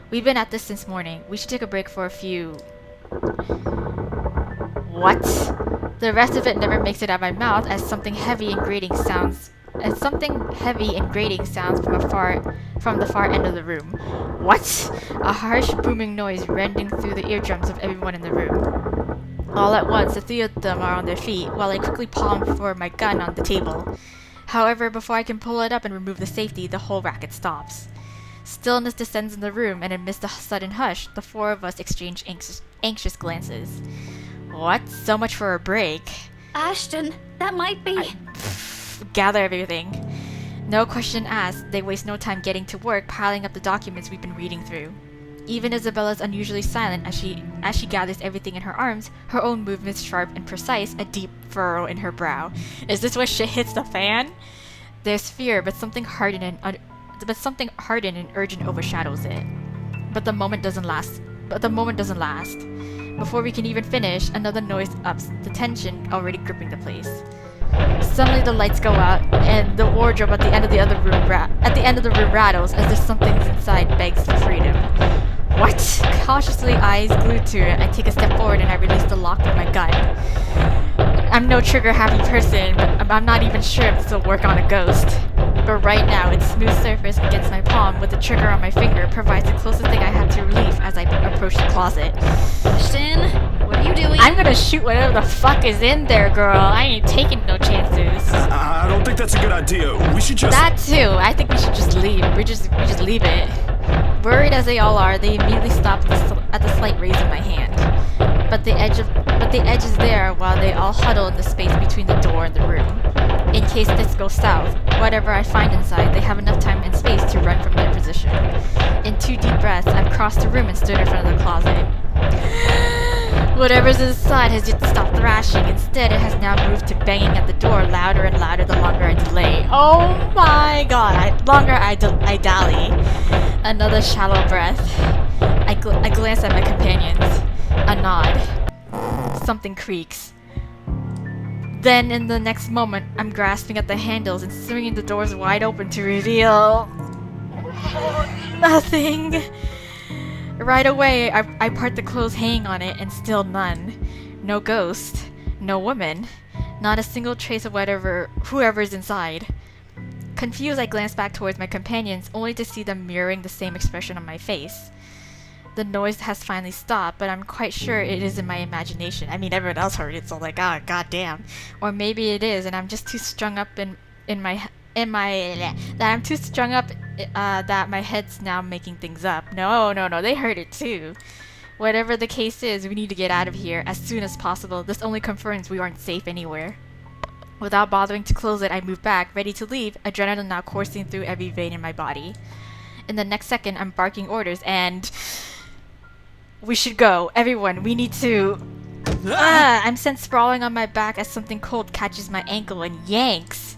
We've been at this since morning. We should take a break for a few... What? The rest of it never makes it out of my mouth as something heavy and grating sounds from the far end of the room. What? A harsh booming noise rending through the eardrums of everyone in the room. All at once, the three of them are on their feet, while I quickly palm for my gun on the table. However, before I can pull it up and remove the safety, the whole racket stops. Stillness descends in the room, and amidst the sudden hush, the four of us exchange anxious glances. What? So much for a break. Ashton, that might be... Gather everything. No question asked, they waste no time getting to work piling up the documents we've been reading through. Even Isabella's unusually silent as she gathers everything in her arms, her own movements sharp and precise, a deep furrow in her brow. Is this where shit hits the fan? There's fear, but something hardened and urgent overshadows it. But the moment doesn't last. Before we can even finish, another noise ups the tension already gripping the place. Suddenly the lights go out, and the wardrobe at the end of the room rattles as if something inside begs for freedom. What? Cautiously, eyes glued to it, I take a step forward and I release the lock with my gun. I'm no trigger-happy person, but I'm not even sure if this will work on a ghost. But right now, its smooth surface against my palm with the trigger on my finger provides the closest thing I have to relief as I approach the closet. Ashton, what are you doing? I'm gonna shoot whatever the fuck is in there, girl. I ain't taking no chances. I don't think that's a good idea. We should just... That too. I think we should just leave. We just leave it. Worried as they all are, they immediately stop at the slight raise of my hand. But the edge is there while they all huddle in the space between the door and the room. In case this goes south, whatever I find inside, they have enough time and space to run from their position. In 2 deep breaths, I've crossed the room and stood in front of the closet. Whatever's inside has yet to stop thrashing. Instead, it has now moved to banging at the door louder and louder the longer I delay. Oh my god, longer I dally. Another shallow breath. I glance at my companions. A nod. Something creaks. Then, in the next moment, I'm grasping at the handles and swinging the doors wide open to reveal... nothing. Right away, I part the clothes hanging on it, and still none. No ghost. No woman. Not a single trace of whoever's inside. Confused, I glance back towards my companions, only to see them mirroring the same expression on my face. The noise has finally stopped, but I'm quite sure it is in my imagination. I mean, everyone else heard it, so like, ah, goddamn. Or maybe it is, and I'm just too strung up that my head's now making things up. No, they heard it too. Whatever the case is, we need to get out of here as soon as possible. This only confirms we aren't safe anywhere. Without bothering to close it, I move back, ready to leave, adrenaline now coursing through every vein in my body. In the next second, I'm barking orders and... we should go. Everyone, we need to... I'm sent sprawling on my back as something cold catches my ankle and yanks.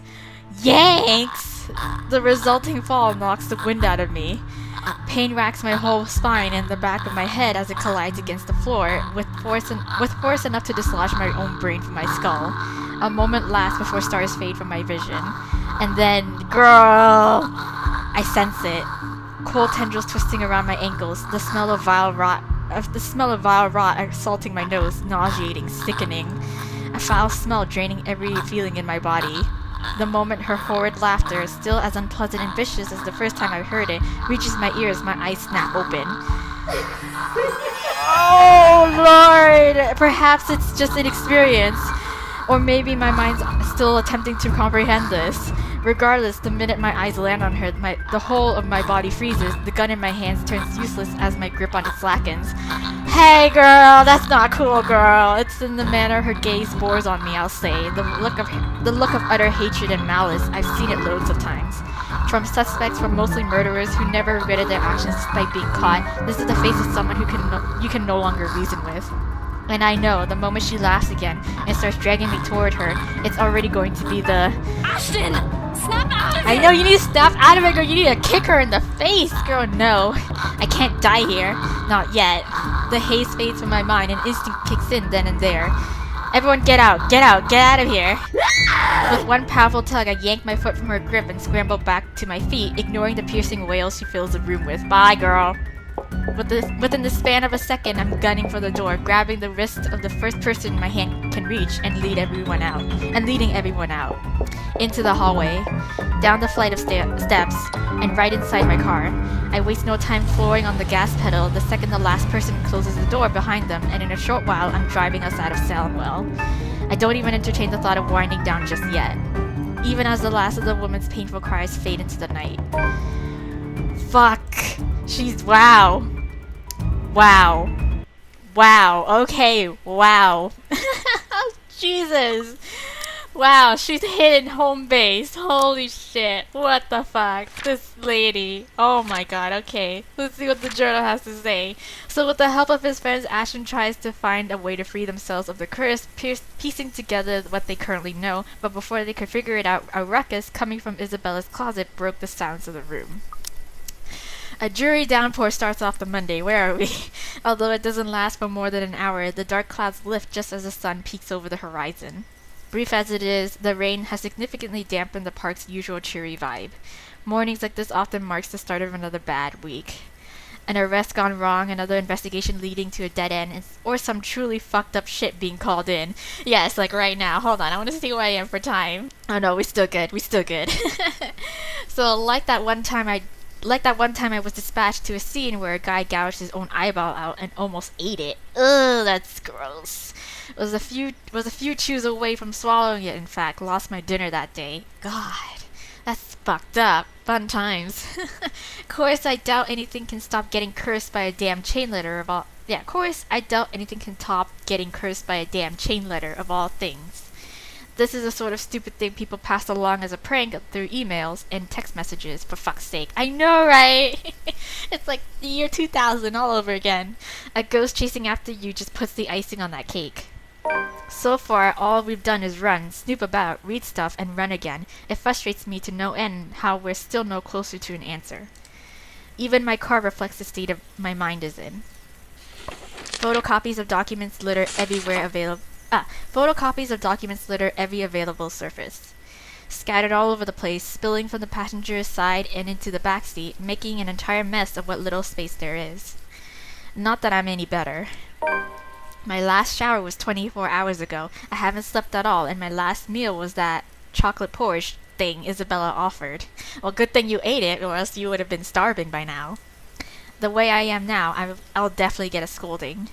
Yanks! The resulting fall knocks the wind out of me. Pain racks my whole spine and the back of my head as it collides against the floor, with force enough to dislodge my own brain from my skull. A moment lasts before stars fade from my vision. And then, girl! I sense it. Cold tendrils twisting around my ankles, the smell of vile rot assaulting my nose, nauseating, sickening. A foul smell draining every feeling in my body. The moment her horrid laughter, still as unpleasant and vicious as the first time I heard it, reaches my ears, my eyes snap open. Oh Lord! Perhaps it's just an experience. Or maybe my mind's still attempting to comprehend this. Regardless, the minute my eyes land on her, the whole of my body freezes, the gun in my hands turns useless as my grip on it slackens. Hey girl, that's not cool, girl. It's in the manner her gaze bores on me, I'll say. The look of utter hatred and malice. I've seen it loads of times. From suspects, from mostly murderers who never regretted their actions despite being caught, this is the face of someone you can no longer reason with. And I know, the moment she laughs again and starts dragging me toward her, it's already going to be the... Ashton! Snap out of it! I know, you need to snap out of it, girl. You need to kick her in the face. Girl, no. I can't die here. Not yet. The haze fades from my mind and instinct kicks in then and there. Everyone get out, get out, get out of here. With one powerful tug, I yank my foot from her grip and scramble back to my feet, ignoring the piercing wails she fills the room with. Bye, girl. Within the span of a second, I'm gunning for the door, grabbing the wrist of the first person my hand can reach and leading everyone out. Into the hallway, down the flight of steps, and right inside my car. I waste no time flooring on the gas pedal the second the last person closes the door behind them, and in a short while, I'm driving us out of Salemwell. I don't even entertain the thought of winding down just yet, even as the last of the woman's painful cries fade into the night. Fuck. Wow. Okay, wow. Jesus. Wow, she's hitting home base. Holy shit. What the fuck? This lady. Oh my god, okay. Let's see what the journal has to say. So with the help of his friends, Ashton tries to find a way to free themselves of the curse, piecing together what they currently know, but before they could figure it out, a ruckus coming from Isabella's closet broke the silence of the room. A dreary downpour starts off the Monday. Where are we? Although it doesn't last for more than an hour, the dark clouds lift just as the sun peeks over the horizon. Brief as it is, the rain has significantly dampened the park's usual cheery vibe. Mornings like this often marks the start of another bad week. An arrest gone wrong, another investigation leading to a dead end, or some truly fucked up shit being called in. Yes, like right now. Hold on, I want to see where I am for time. Oh no, we still good. So like that one time I was dispatched to a scene where a guy gouged his own eyeball out and almost ate it. Ugh, that's gross. Was a few chews away from swallowing it, in fact. Lost my dinner that day. God, that's fucked up. Fun times. Of course, I doubt anything can stop getting cursed by a damn chain letter of all... Yeah, of course, I doubt anything can top getting cursed by a damn chain letter of all things. This is a sort of stupid thing people pass along as a prank through emails and text messages, for fuck's sake. I know, right? It's like the year 2000 all over again. A ghost chasing after you just puts the icing on that cake. So far, all we've done is run, snoop about, read stuff, and run again. It frustrates me to no end how we're still no closer to an answer. Even my car reflects the state of my mind is in. Photocopies of documents litter everywhere available. Photocopies of documents litter every available surface. Scattered all over the place, spilling from the passenger's side and into the back seat, making an entire mess of what little space there is. Not that I'm any better. My last shower was 24 hours ago. I haven't slept at all, and my last meal was that chocolate porridge thing Isabella offered. Well, good thing you ate it, or else you would have been starving by now. The way I am now, I'll definitely get a scolding.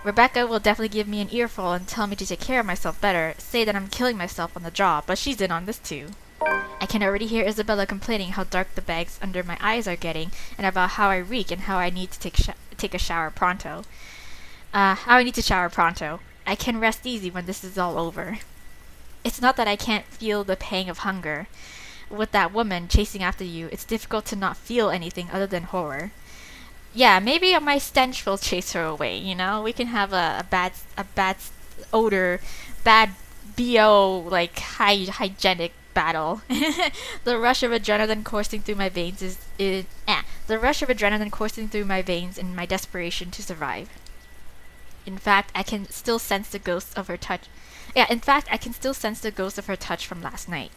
Rebecca will definitely give me an earful and tell me to take care of myself better, say that I'm killing myself on the job, but she's in on this too. I can already hear Isabella complaining how dark the bags under my eyes are getting, and about how I reek and how I need to take a shower pronto. I can rest easy when this is all over. It's not that I can't feel the pang of hunger. With that woman chasing after you, it's difficult to not feel anything other than horror. Yeah, maybe my stench will chase her away, you know? We can have a bad odor, bad BO, like, hygienic battle. The rush of adrenaline coursing through my veins the rush of adrenaline coursing through my veins in my desperation to survive. In fact, I can still sense the ghost of her touch. From last night.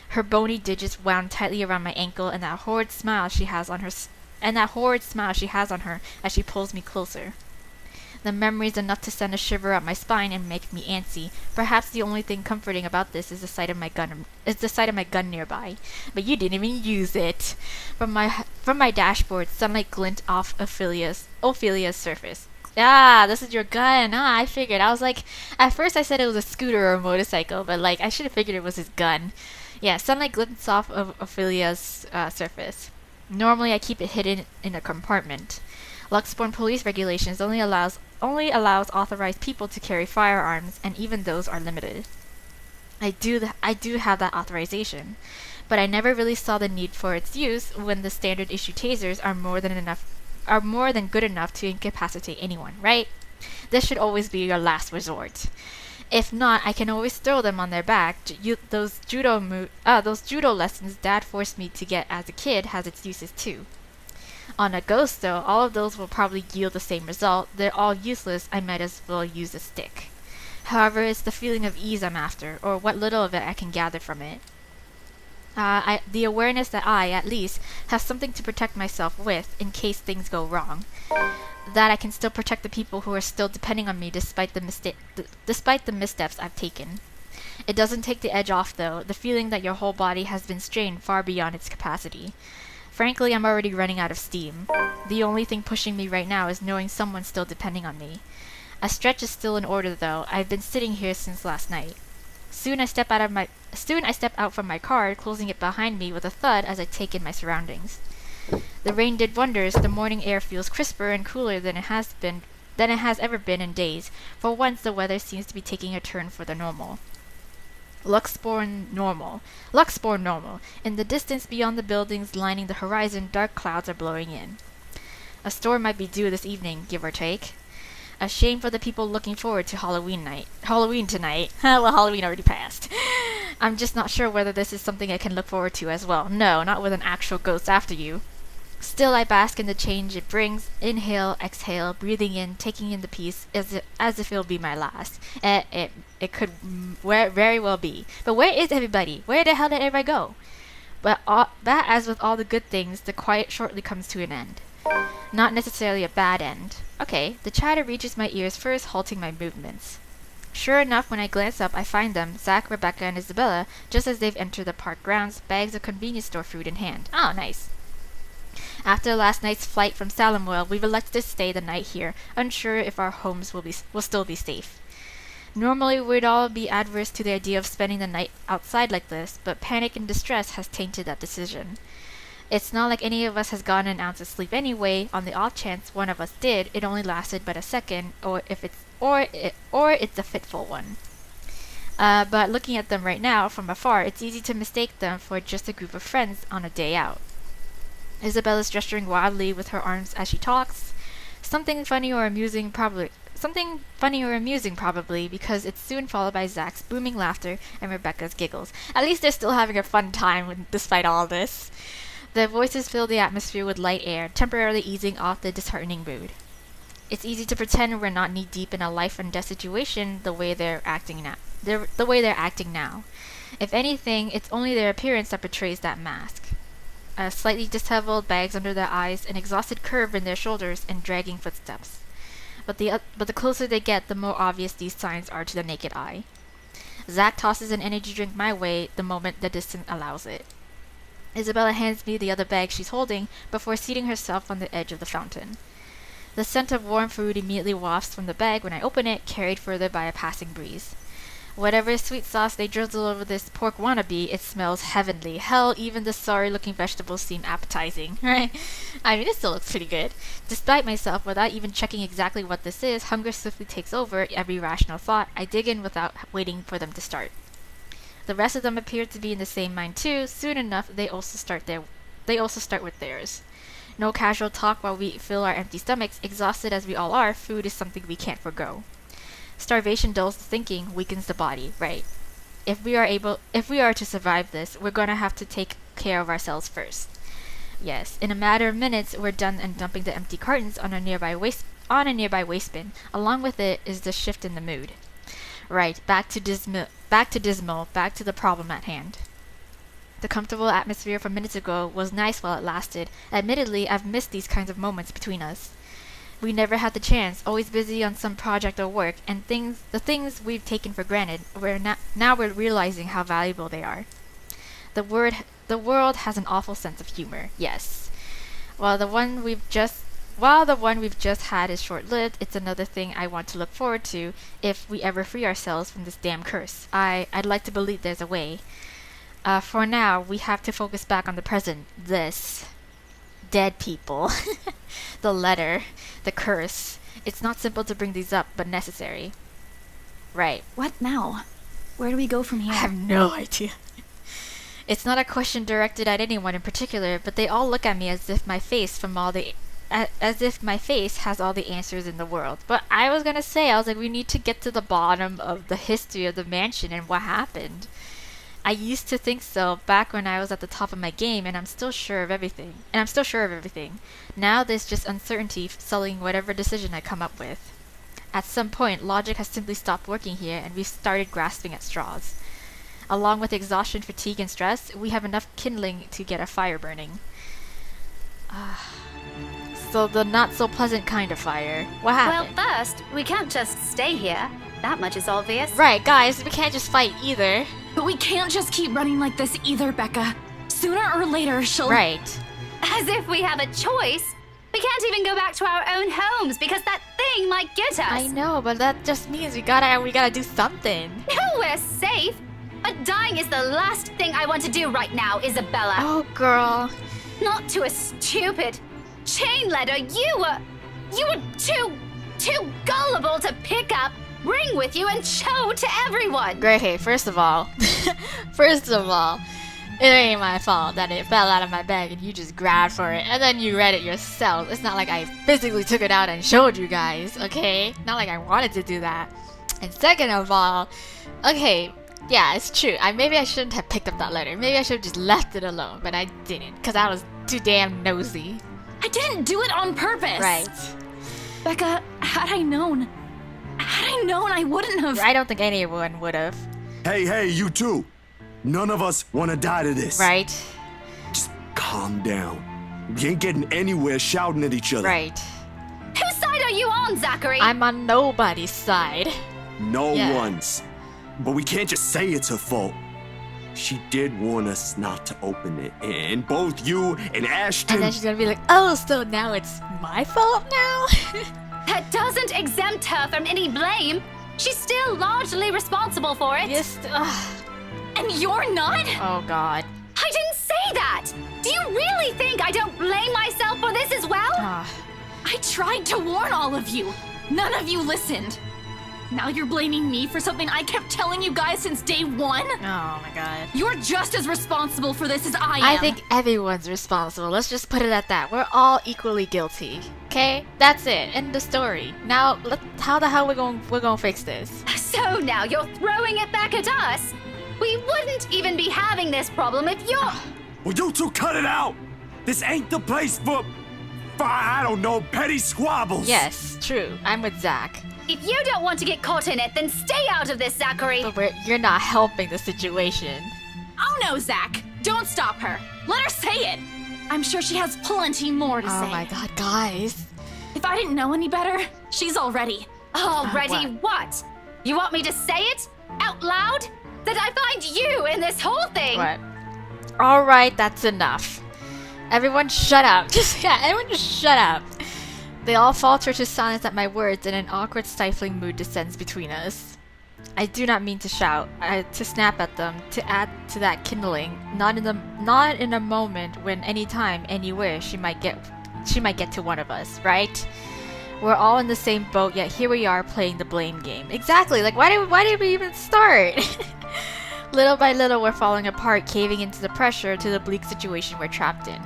Her bony digits wound tightly around my ankle, and that horrid smile she has on her as she pulls me closer. The memory's enough to send a shiver up my spine and make me antsy. Perhaps the only thing comforting about this is the sight of my gun nearby. But you didn't even use it. From my dashboard, sunlight glint off Ophelia's surface. Ah, this is your gun. Ah, I figured. I was like, at first I said it was a scooter or a motorcycle, but like, I should have figured it was his gun. Yeah, sunlight glints off of Ophelia's surface. Normally I keep it hidden in a compartment. Luxborn police regulations only allows authorized people to carry firearms, and even those are limited. I do have that authorization, but I never really saw the need for its use when the standard issue tasers are more than good enough to incapacitate anyone, right? This should always be your last resort. If not, I can always throw them on their back. Those judo lessons Dad forced me to get as a kid has its uses too. On a ghost, though, all of those will probably yield the same result. They're all useless. I might as well use a stick. However, it's the feeling of ease I'm after, or what little of it I can gather from it. The awareness that I, at least, have something to protect myself with in case things go wrong. That I can still protect the people who are still depending on me despite the missteps I've taken. It doesn't take the edge off, though, the feeling that your whole body has been strained far beyond its capacity. Frankly, I'm already running out of steam. The only thing pushing me right now is knowing someone's still depending on me. A stretch is still in order, though. I've been sitting here since last night. Soon I step out from my car, closing it behind me with a thud as I take in my surroundings. The rain did wonders. The morning air feels crisper and cooler than it has ever been in days. For once, the weather seems to be taking a turn for the normal. Luxborn normal. In the distance beyond the buildings lining the horizon, dark clouds are blowing in. A storm might be due this evening, give or take. A shame for the people looking forward to Halloween tonight. Well, Halloween already passed. I'm just not sure whether this is something I can look forward to as well. No, not with an actual ghost after you. Still, I bask in the change it brings. Inhale, exhale, breathing in, taking in the peace as if it'll be my last. It could very well be. But where is everybody? Where the hell did everybody go? But as with all the good things, the quiet shortly comes to an end. Not necessarily a bad end. Okay, the chatter reaches my ears first, halting my movements. Sure enough, when I glance up, I find them, Zach, Rebecca, and Isabella, just as they've entered the park grounds, bags of convenience store food in hand. Oh, nice. After last night's flight from Salamwell, we've elected to stay the night here, unsure if our homes will still be safe. Normally, we'd all be adverse to the idea of spending the night outside like this, but panic and distress has tainted that decision. It's not like any of us has gotten an ounce of sleep anyway. On the off chance one of us did, it only lasted but a second, or it's a fitful one. But looking at them right now from afar, it's easy to mistake them for just a group of friends on a day out. Isabella's gesturing wildly with her arms as she talks. Something funny or amusing probably, because it's soon followed by Zach's booming laughter and Rebecca's giggles. At least they're still having a fun time despite all this. Their voices fill the atmosphere with light air, temporarily easing off the disheartening mood. It's easy to pretend we're not knee-deep in a life and death situation the way they're acting now. If anything, it's only their appearance that betrays that mask. Slightly disheveled, bags under their eyes, an exhausted curve in their shoulders, and dragging footsteps. But the closer they get, the more obvious these signs are to the naked eye. Zach tosses an energy drink my way the moment the distance allows it. Isabella hands me the other bag she's holding before seating herself on the edge of the fountain. The scent of warm food immediately wafts from the bag when I open it, carried further by a passing breeze. Whatever sweet sauce they drizzle over this pork wannabe, it smells heavenly. Hell, even the sorry-looking vegetables seem appetizing, right? I mean, it still looks pretty good. Despite myself, without even checking exactly what this is, hunger swiftly takes over every rational thought. I dig in without waiting for them to start. The rest of them appear to be in the same mind too. Soon enough, they also start with theirs. No casual talk while we fill our empty stomachs. Exhausted as we all are, food is something we can't forgo. Starvation dulls the thinking, weakens the body, right? If we are to survive this, we're gonna have to take care of ourselves first. Yes, in a matter of minutes, we're done and dumping the empty cartons on a nearby waste bin. Along with it is the shift in the mood. Right, back to the problem at hand. The comfortable atmosphere from minutes ago was nice while it lasted. Admittedly, I've missed these kinds of moments between us. We never had the chance, always busy on some project or work, and the things we've taken for granted, now we're realizing how valuable they are. The world has an awful sense of humor, yes. While the one we've just had is short-lived, it's another thing I want to look forward to if we ever free ourselves from this damn curse. I'd like to believe there's a way. For now, we have to focus back on the present. This. Dead people. The letter. The curse. It's not simple to bring these up, but necessary. Right. What now? Where do we go from here? I have no idea. It's not a question directed at anyone in particular, but they all look at me as if my face has all the answers in the world. But I was like, we need to get to the bottom of the history of the mansion and what happened. I used to think so back when I was at the top of my game, and I'm still sure of everything. Now there's just uncertainty sullying whatever decision I come up with. At some point, logic has simply stopped working here, and we've started grasping at straws. Along with exhaustion, fatigue, and stress, we have enough kindling to get a fire burning. So the not-so-pleasant kind of fire. What happened? Well, first, we can't just stay here. That much is obvious. Right, guys, we can't just fight either. But we can't just keep running like this either, Becca. Sooner or later, she'll... Right. As if we have a choice. We can't even go back to our own homes because that thing might get us. I know, but that just means we gotta do something. No, we're safe. But dying is the last thing I want to do right now, Isabella. Oh, girl. Not to a stupid chain letter. You were too gullible to pick up, bring with you, and show to everyone. Great, hey, first of all, it ain't my fault that it fell out of my bag and you just grabbed for it and then you read it yourself. It's not like I physically took it out and showed you guys, okay? Not like I wanted to do that. And second of all, okay, yeah, it's true. Maybe I shouldn't have picked up that letter. Maybe I should have just left it alone, but I didn't because I was too damn nosy. I didn't do it on purpose. Right. Becca, had I known, I wouldn't have... I don't think anyone would have. Hey, you two. None of us want to die to this. Right. Just calm down. We ain't getting anywhere shouting at each other. Right. Whose side are you on, Zachary? I'm on nobody's side. No one's. But we can't just say it's her fault. She did warn us not to open it, and both you and Ashton... And then she's gonna be like, oh, so now it's my fault now? That doesn't exempt her from any blame. She's still largely responsible for it. Yes. And you're not? Oh, God. I didn't say that! Do you really think I don't blame myself for this as well? I tried to warn all of you. None of you listened. Now you're blaming me for something I kept telling you guys since day one? Oh my god. You're just as responsible for this as I am. I think everyone's responsible. Let's just put it at that. We're all equally guilty. Okay? That's it. End the story. Now, how the hell we're gonna fix this? So now you're throwing it back at us? We wouldn't even be having this problem if you're... Will you two cut it out? This ain't the place for I don't know, petty squabbles. Yes, true. I'm with Zach. If you don't want to get caught in it, then stay out of this, Zachary. But you're not helping the situation. Oh no, Zach! Don't stop her! Let her say it! I'm sure she has plenty more to say. Oh my god, guys. If I didn't know any better, she's already. Already what? You want me to say it? Out loud? That I find you in this whole thing? What? Alright, that's enough. Everyone shut up. Everyone just shut up. They all falter to silence at my words, and an awkward, stifling mood descends between us. I do not mean to shout, to snap at them, to add to that kindling. Not in a moment when, anytime, anywhere, she might get to one of us, right? We're all in the same boat, yet here we are playing the blame game. Exactly. Like, why did we even start? Little by little, we're falling apart, caving into the pressure to the bleak situation we're trapped in.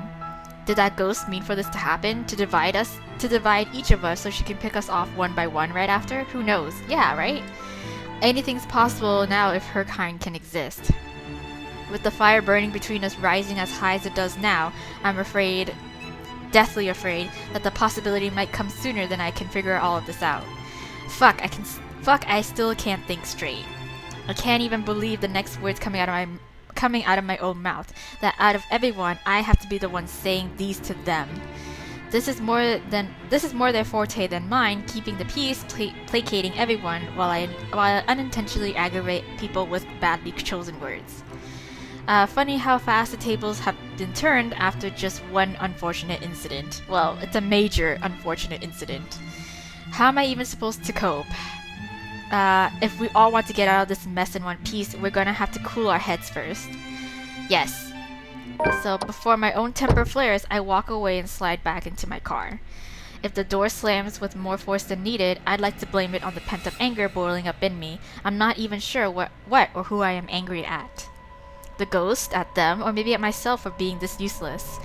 Did that ghost mean for this to happen? To divide each of us so she can pick us off one by one right after? Who knows? Yeah, right? Anything's possible now if her kind can exist. With the fire burning between us rising as high as it does now, I'm afraid, deathly afraid, that the possibility might come sooner than I can figure all of this out. Fuck, I still can't think straight. I can't even believe the next words coming out of my own mouth, that out of everyone, I have to be the one saying these to them. This is more their forte than mine, keeping the peace, placating everyone, while I unintentionally aggravate people with badly chosen words. Funny how fast the tables have been turned after just one unfortunate incident. Well, it's a major unfortunate incident. How am I even supposed to cope? If we all want to get out of this mess in one piece, we're gonna have to cool our heads first. Yes. So before my own temper flares, I walk away and slide back into my car. If the door slams with more force than needed, I'd like to blame it on the pent-up anger boiling up in me. I'm not even sure what or who I am angry at. The ghost, at them, or maybe at myself for being this useless.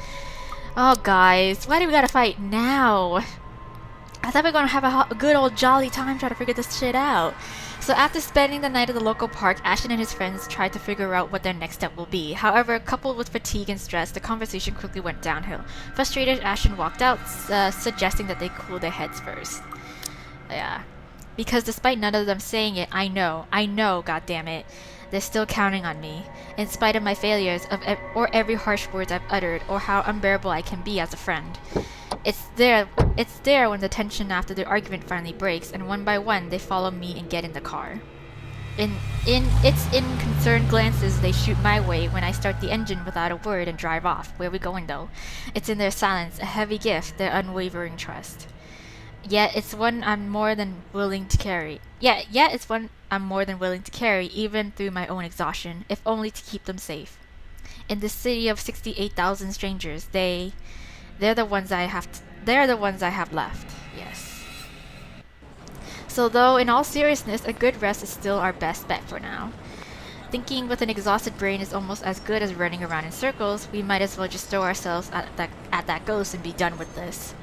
Oh guys, why do we gotta fight now? I thought we were gonna have a good old jolly time trying to figure this shit out. So after spending the night at the local park, Ashton and his friends tried to figure out what their next step will be. However, coupled with fatigue and stress, the conversation quickly went downhill. Frustrated, Ashton walked out, suggesting that they cool their heads first. Yeah. Because despite none of them saying it, I know, goddammit, they're still counting on me. In spite of my failures, or every harsh word I've uttered, or how unbearable I can be as a friend. It's there when the tension after the argument finally breaks, and one by one they follow me and get in the car. In concerned glances they shoot my way when I start the engine without a word and drive off. Where are we going though? It's in their silence, a heavy gift, their unwavering trust. Yet it's one I'm more than willing to carry. Even through my own exhaustion, if only to keep them safe. In this city of 68,000 strangers, they're the ones I have left. Yes. So though, in all seriousness, a good rest is still our best bet for now. Thinking with an exhausted brain is almost as good as running around in circles. We might as well just throw ourselves at that ghost and be done with this.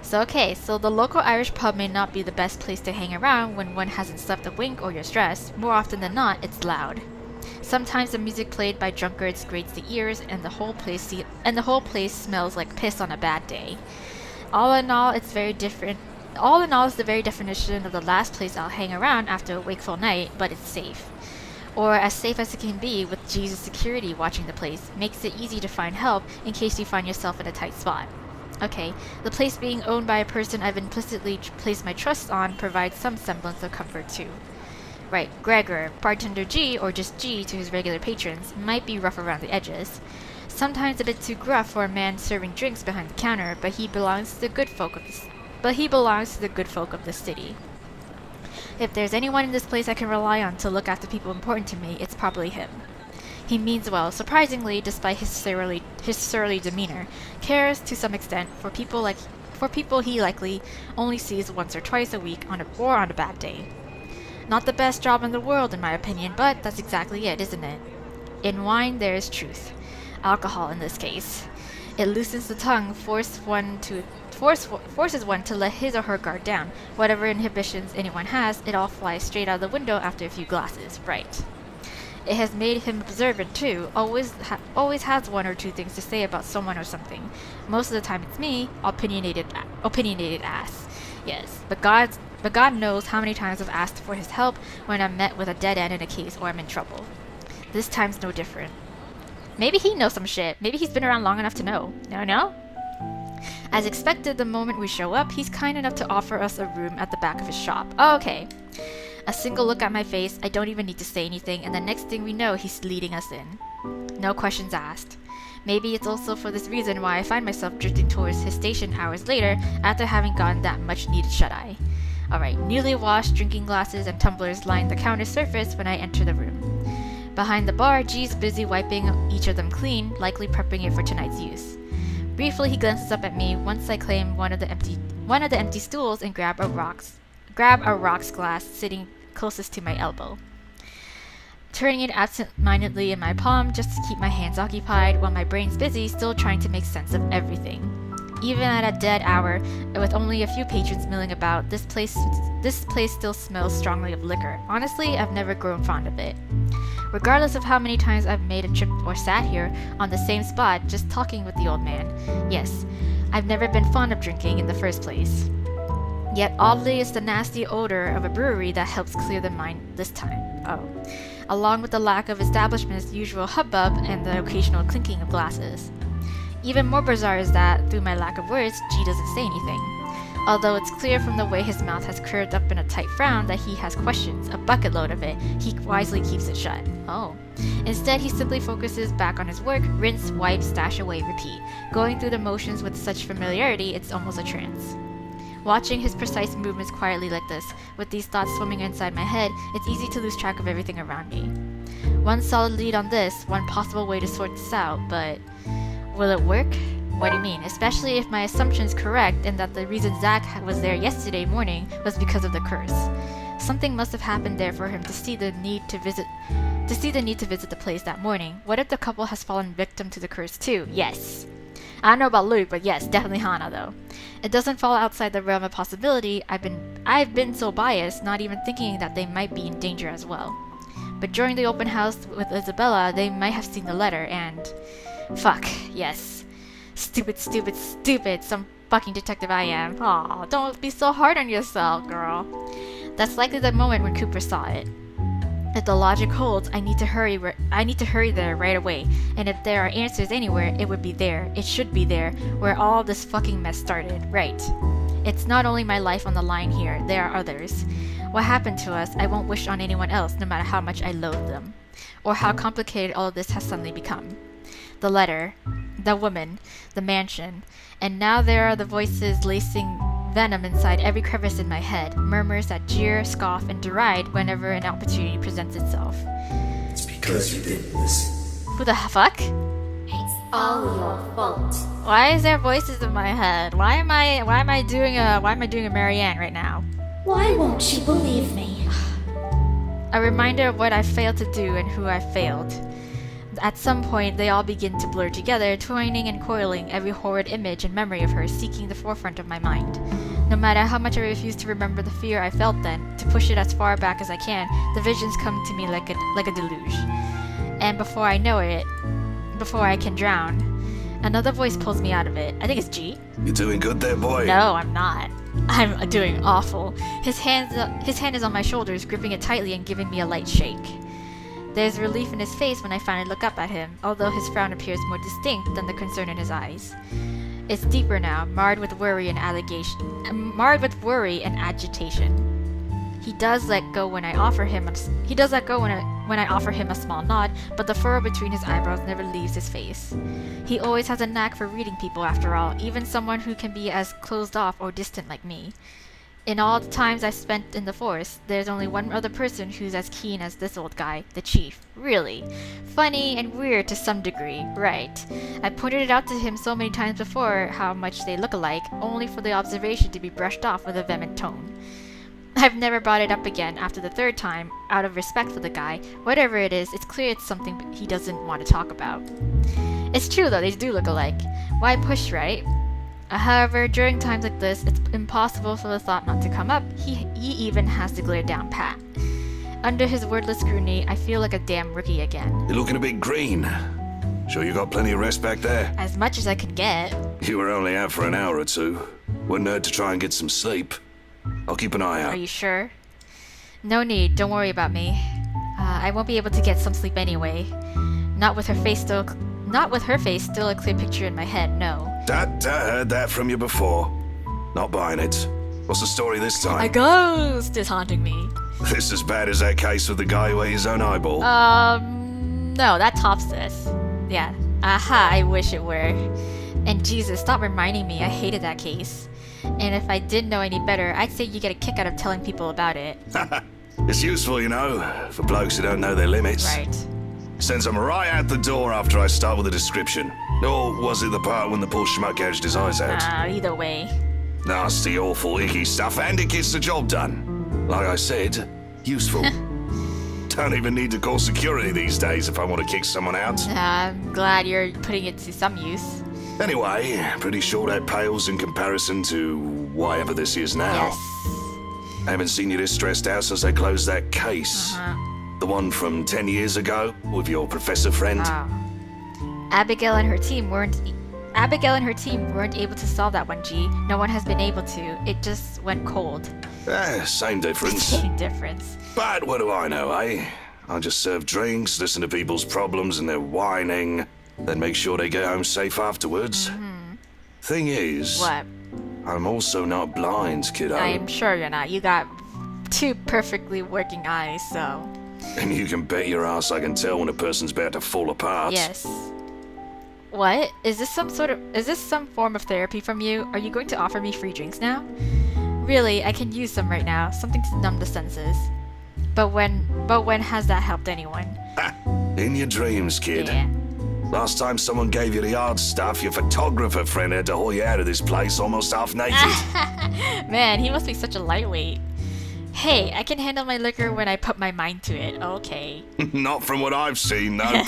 So the local Irish pub may not be the best place to hang around when one hasn't slept a wink or you're stressed. More often than not, it's loud. Sometimes the music played by drunkards grates the ears, and the whole place smells like piss on a bad day. All in all, it's the very definition of the last place I'll hang around after a wakeful night, but it's safe. Or as safe as it can be, with Jesus security watching the place. Makes it easy to find help in case you find yourself in a tight spot. Okay, the place being owned by a person I've implicitly placed my trust on provides some semblance of comfort too. Right, Gregor, bartender G, or just G to his regular patrons, might be rough around the edges. Sometimes a bit too gruff for a man serving drinks behind the counter, but he belongs to the good folk of the city. If there's anyone in this place I can rely on to look after people important to me, it's probably him. He means well, surprisingly, despite his surly demeanor, cares to some extent for people he likely only sees once or twice a week on a bad day. Not the best job in the world, in my opinion, but that's exactly it, isn't it? In wine, there is truth. Alcohol, in this case. It loosens the tongue, forces one to let his or her guard down. Whatever inhibitions anyone has, it all flies straight out the window after a few glasses. Right. It has made him observant too. Always has one or two things to say about someone or something. Most of the time it's me, opinionated ass. Yes, but God knows how many times I've asked for his help when I'm met with a dead end in a case or I'm in trouble. This time's no different. Maybe he knows some shit. Maybe he's been around long enough to know. No? As expected, the moment we show up, he's kind enough to offer us a room at the back of his shop. Okay. A single look at my face, I don't even need to say anything, and the next thing we know, he's leading us in. No questions asked. Maybe it's also for this reason why I find myself drifting towards his station hours later after having gotten that much needed shut-eye. Alright, newly washed drinking glasses and tumblers line the counter surface when I enter the room. Behind the bar, G's busy wiping each of them clean, likely prepping it for tonight's use. Briefly, he glances up at me once I claim one of the empty stools and grab a rocks glass sitting closest to my elbow. Turning it absent-mindedly in my palm just to keep my hands occupied while my brain's busy, still trying to make sense of everything. Even at a dead hour, with only a few patrons milling about, this place still smells strongly of liquor. Honestly, I've never grown fond of it. Regardless of how many times I've made a trip or sat here on the same spot just talking with the old man. Yes, I've never been fond of drinking in the first place. Yet oddly, it's the nasty odor of a brewery that helps clear the mind this time. Oh. Along with the lack of establishment's usual hubbub and the occasional clinking of glasses. Even more bizarre is that, through my lack of words, G doesn't say anything. Although it's clear from the way his mouth has curved up in a tight frown that he has questions, a bucket load of it, he wisely keeps it shut. Oh. Instead, he simply focuses back on his work, rinse, wipe, stash away, repeat, going through the motions with such familiarity it's almost a trance. Watching his precise movements quietly like this, with these thoughts swimming inside my head, it's easy to lose track of everything around me. One solid lead on this, one possible way to sort this out, but will it work? What do you mean? Especially if my assumption is correct and that the reason Zach was there yesterday morning was because of the curse. Something must have happened there for him to see the need to visit the place that morning. What if the couple has fallen victim to the curse too? Yes. I don't know about Luke, but yes, definitely Hannah though. It doesn't fall outside the realm of possibility. I've been so biased, not even thinking that they might be in danger as well. But during the open house with Isabella, they might have seen the letter and... Fuck, yes. Stupid. Some fucking detective I am. Aw, don't be so hard on yourself, girl. That's likely the moment when Cooper saw it. If the logic holds, I need to hurry there right away. And if there are answers anywhere, it would be there. It should be there, where all this fucking mess started. Right. It's not only my life on the line here, there are others. What happened to us, I won't wish on anyone else, no matter how much I loathe them. Or how complicated all of this has suddenly become. The letter, the woman, the mansion, and now there are the voices lacing venom inside every crevice in my head, murmurs that jeer, scoff, and deride whenever an opportunity presents itself. It's because you didn't listen. Who the fuck? It's all your fault. Why is there voices in my head? Why am I doing a Marianne right now? Why won't you believe me? A reminder of what I failed to do and who I failed. At some point, they all begin to blur together, twining and coiling, every horrid image and memory of her seeking the forefront of my mind. No matter how much I refuse to remember the fear I felt then, to push it as far back as I can, the visions come to me like a deluge. And before I know it, before I can drown, another voice pulls me out of it. I think it's G. You doing good there, boy? No, I'm not. I'm doing awful. His hand is on my shoulders, gripping it tightly and giving me a light shake. There's relief in his face when I finally look up at him, although his frown appears more distinct than the concern in his eyes. It's deeper now, marred with worry and agitation. He does let go when I offer him a small nod, but the furrow between his eyebrows never leaves his face. He always has a knack for reading people after all, even someone who can be as closed off or distant like me. In all the times I've spent in the force, there's only one other person who's as keen as this old guy, the chief. Really. Funny and weird to some degree, right. I pointed it out to him so many times before how much they look alike, only for the observation to be brushed off with a vehement tone. I've never brought it up again after the third time, out of respect for the guy. Whatever it is, it's clear it's something he doesn't want to talk about. It's true though, they do look alike. Why push, right? However, during times like this, it's impossible for the thought not to come up. He even has to glare down pat. Under his wordless scrutiny, I feel like a damn rookie again. You're looking a bit green. Sure you got plenty of rest back there? As much as I can get. You were only out for an hour or two. Wouldn't hurt to try and get some sleep. I'll keep an eye out. Are you sure? No need, don't worry about me. I won't be able to get some sleep anyway. Not with her face still a clear picture in my head, no. Dad heard that from you before. Not buying it. What's the story this time? A ghost is haunting me. This as bad as that case with the guy who ate his own eyeball? No, that tops this. Yeah. Aha, I wish it were. And Jesus, stop reminding me, I hated that case. And if I didn't know any better, I'd say you get a kick out of telling people about it. It's useful, you know, for blokes who don't know their limits. Right. Sends them right out the door after I start with a description. Or was it the part when the poor schmuck gouged his eyes out? Either way. Nasty, awful, icky stuff, and it gets the job done. Like I said, useful. Don't even need to call security these days if I want to kick someone out. I'm glad you're putting it to some use. Anyway, pretty sure that pales in comparison to whatever this is now. Yes. I haven't seen you this stressed out since they closed that case. The one from 10 years ago with your professor friend. Abigail and her team weren't able to solve that one, G. No one has been able to. It just went cold. Same difference. Same difference. But what do I know, eh? I just serve drinks, listen to people's problems and their whining, then make sure they get home safe afterwards. Thing is, What? I'm also not blind, kiddo. I'm sure you're not. You got two perfectly working eyes, so... And you can bet your ass I can tell when a person's about to fall apart. Yes. What? Is this some form of therapy from you? Are you going to offer me free drinks now? Really, I can use some right now, something to numb the senses. But when has that helped anyone? In your dreams, kid. Yeah. Last time someone gave you the hard stuff, your photographer friend had to haul you out of this place almost half naked. Man, he must be such a lightweight. Hey, I can handle my liquor when I put my mind to it. Okay. Not from what I've seen, no.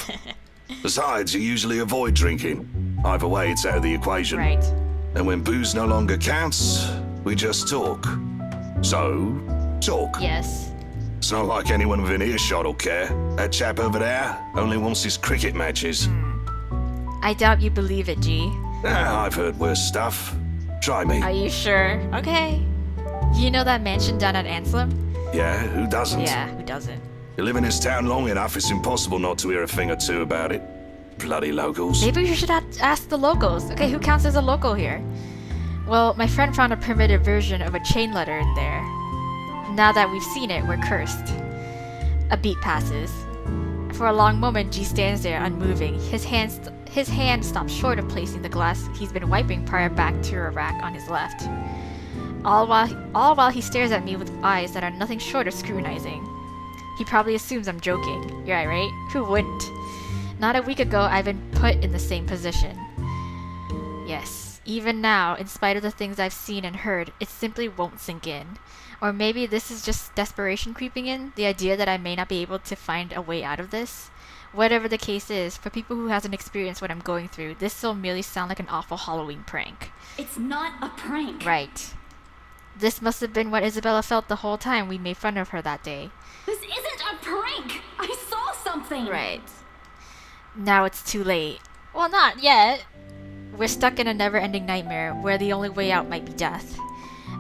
Besides, you usually avoid drinking. Either way, it's out of the equation. Right. And when booze no longer counts, we just talk. So, talk. Yes. It's not like anyone within earshot will care. That chap over there only wants his cricket matches. I doubt you believe it, G. I've heard worse stuff. Try me. Are you sure? Okay. You know that mansion down at Anselm? Yeah, who doesn't? Yeah, who doesn't? You live in this town long enough, it's impossible not to hear a thing or two about it. Bloody locals. Maybe you should ask the locals. Okay, who counts as a local here? Well, my friend found a primitive version of a chain letter in there. Now that we've seen it, we're cursed. A beat passes. For a long moment, G stands there, unmoving. His hand stops short of placing the glass he's been wiping prior back to a rack on his left. All while he stares at me with eyes that are nothing short of scrutinizing. He probably assumes I'm joking. You're right? Who wouldn't? Not a week ago, I've been put in the same position. Yes, even now, in spite of the things I've seen and heard, it simply won't sink in. Or maybe this is just desperation creeping in, the idea that I may not be able to find a way out of this. Whatever the case is, for people who hasn't experienced what I'm going through, this will merely sound like an awful Halloween prank. It's not a prank. Right. This must have been what Isabella felt the whole time we made fun of her that day. This isn't a prank. I saw something. Right. Now it's too late. Well, not yet. We're stuck in a never-ending nightmare where the only way out might be death.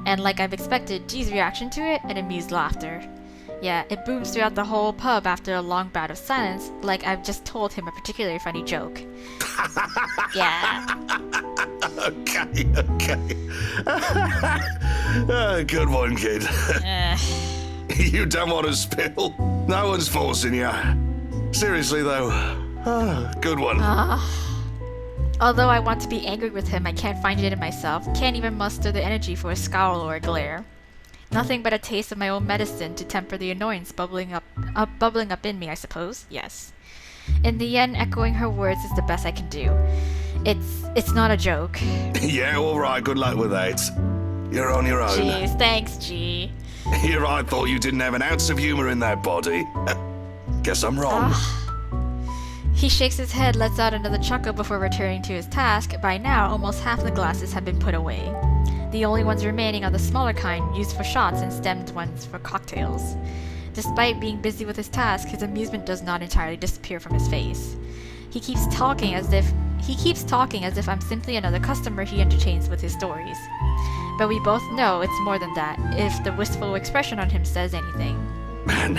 And like I've expected, G's reaction to it, an amused laughter. Yeah, it booms throughout the whole pub after a long bout of silence, like I've just told him a particularly funny joke. Yeah. Okay. Good one, kid. You don't want to spill. No one's forcing you. Seriously, though. Good one. Although I want to be angry with him, I can't find it in myself. Can't even muster the energy for a scowl or a glare. Nothing but a taste of my own medicine to temper the annoyance bubbling up in me, I suppose. Yes. In the end, echoing her words is the best I can do. It's not a joke. Yeah, all right. Good luck with that. You're on your own. Jeez, thanks, G. Here I thought you didn't have an ounce of humor in that body. Guess I'm wrong. He shakes his head, lets out another chuckle before returning to his task. By now, almost half the glasses have been put away. The only ones remaining are the smaller kind, used for shots, and stemmed ones for cocktails. Despite being busy with his task, his amusement does not entirely disappear from his face. He keeps talking as if I'm simply another customer he entertains with his stories. But we both know it's more than that, if the wistful expression on him says anything. Man,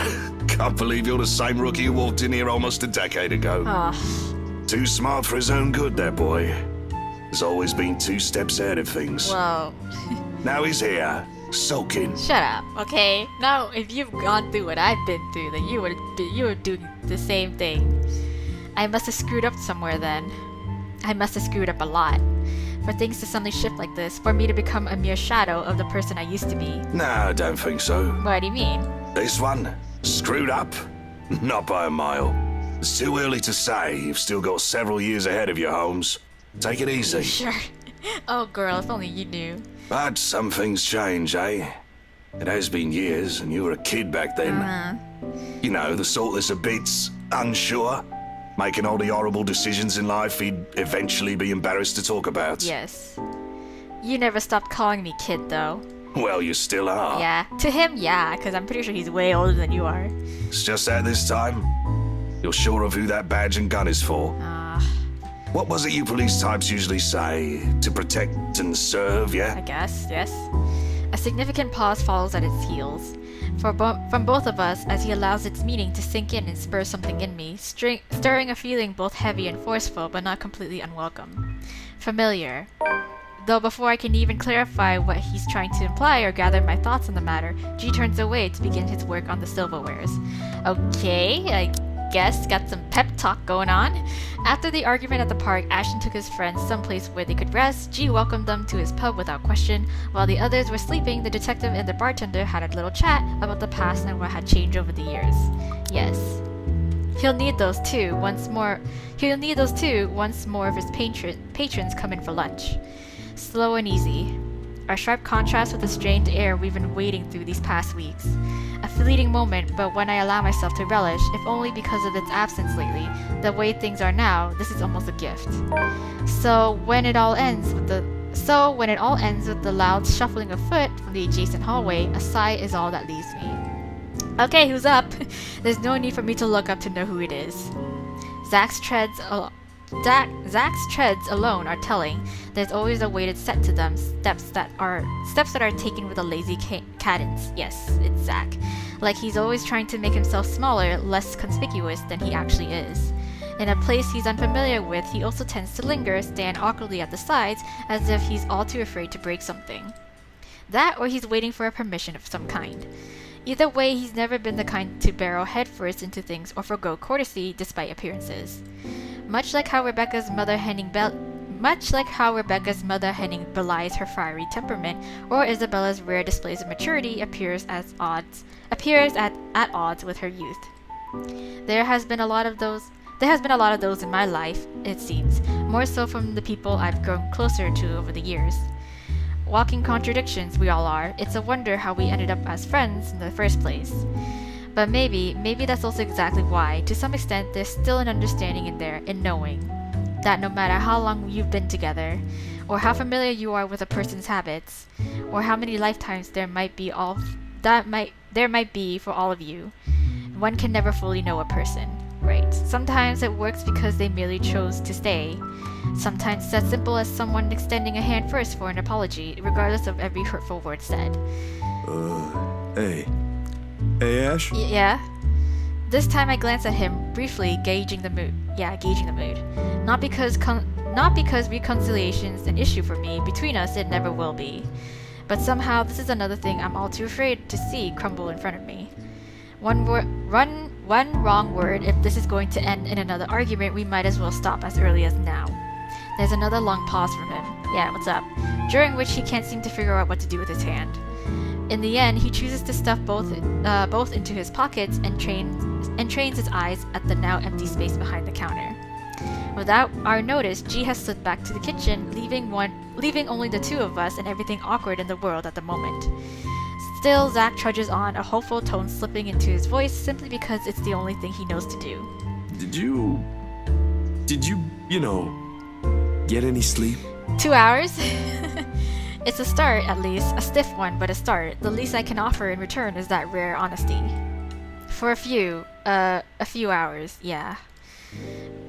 can't believe you're the same rookie who walked in here almost a decade ago. Too smart for his own good, that boy. He's always been 2 steps ahead of things. Whoa. Now he's here, sulking. Shut up, okay? Now, if you've gone through what I've been through, then you were doing the same thing. I must have screwed up somewhere then. I must have screwed up a lot. For things to suddenly shift like this, for me to become a mere shadow of the person I used to be. No, I don't think so. What do you mean? This one? Screwed up? Not by a mile. It's too early to say. You've still got several years ahead of you, Holmes. Take it easy. Sure. Oh, girl, if only you knew. But some things change, eh? It has been years, and you were a kid back then. You know, the sort that's a bit unsure, making all the horrible decisions in life he'd eventually be embarrassed to talk about. Yes. You never stopped calling me kid, though. Well, you still are. Yeah. To him, yeah, because I'm pretty sure he's way older than you are. It's just that this time, you're sure of who that badge and gun is for. What was it you police types usually say? To protect and serve, yeah? I guess, yes. A significant pause follows at its heels. From both of us, as he allows its meaning to sink in and spur something in me, stirring a feeling both heavy and forceful, but not completely unwelcome. Familiar. Though before I can even clarify what he's trying to imply or gather my thoughts on the matter, G turns away to begin his work on the silverwares. Okay, I guess got some pep talk going on. After the argument at the park, Ashton took his friends someplace where they could rest. G welcomed them to his pub without question. While the others were sleeping, the detective and the bartender had a little chat about the past and what had changed over the years. Yes. He'll need those too once more of his patrons come in for lunch. Slow and easy. A sharp contrast with the strained air we've been wading through these past weeks. A fleeting moment, but one I allow myself to relish, if only because of its absence lately. The way things are now, this is almost a gift. So when it all ends with the loud shuffling of foot from the adjacent hallway, a sigh is all that leaves me. Okay, who's up? There's no need for me to look up to know who it is. Zach's treads alone are telling. There's always a weighted set to them, steps that are taken with a lazy cadence. Yes, it's Zach. Like he's always trying to make himself smaller, less conspicuous than he actually is. In a place he's unfamiliar with, he also tends to linger, stand awkwardly at the sides, as if he's all too afraid to break something. That, or he's waiting for a permission of some kind. Either way, he's never been the kind to barrel headfirst into things or forgo courtesy despite appearances. Much like how Rebecca's mother henning belies her fiery temperament, or Isabella's rare displays of maturity appears at odds with her youth. There has been a lot of those in my life, it seems, more so from the people I've grown closer to over the years. Walking contradictions, we all are. It's a wonder how we ended up as friends in the first place. But maybe that's also exactly why, to some extent, there's still an understanding in there, in knowing that no matter how long you've been together, or how familiar you are with a person's habits, or how many lifetimes there might be for all of you, one can never fully know a person, right? Sometimes it works because they merely chose to stay. Sometimes it's as simple as someone extending a hand first for an apology, regardless of every hurtful word said. Hey, Ash? Yeah? This time I glance at him, briefly gauging the mood. Not because reconciliation's an issue for me. Between us, it never will be. But somehow, this is another thing I'm all too afraid to see crumble in front of me. One wrong word, if this is going to end in another argument, we might as well stop as early as now. There's another long pause from him. Yeah, what's up? During which he can't seem to figure out what to do with his hand. In the end, he chooses to stuff both into his pockets and trains his eyes at the now empty space behind the counter. Without our notice, G has slipped back to the kitchen, leaving only the two of us and everything awkward in the world at the moment. Still, Zach trudges on, a hopeful tone slipping into his voice simply because it's the only thing he knows to do. Did you, get any sleep? 2 hours? It's a start, at least. A stiff one, but a start. The least I can offer in return is that rare honesty. For a few hours, yeah.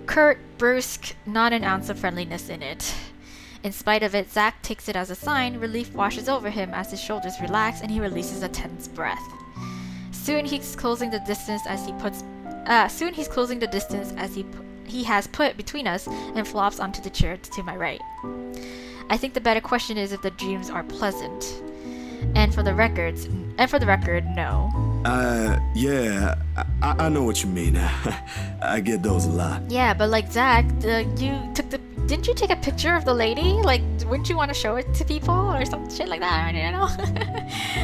Curt, brusque, not an ounce of friendliness in it. In spite of it, Zach takes it as a sign. Relief washes over him as his shoulders relax and he releases a tense breath. Soon he's closing the distance as he has put between us and flops onto the chair to my right. I think the better question is if the dreams are pleasant. And for the record, no. Yeah, I know what you mean. I get those a lot. Yeah, but like Zach, didn't you take a picture of the lady? Like, wouldn't you want to show it to people or some shit like that? I don't know.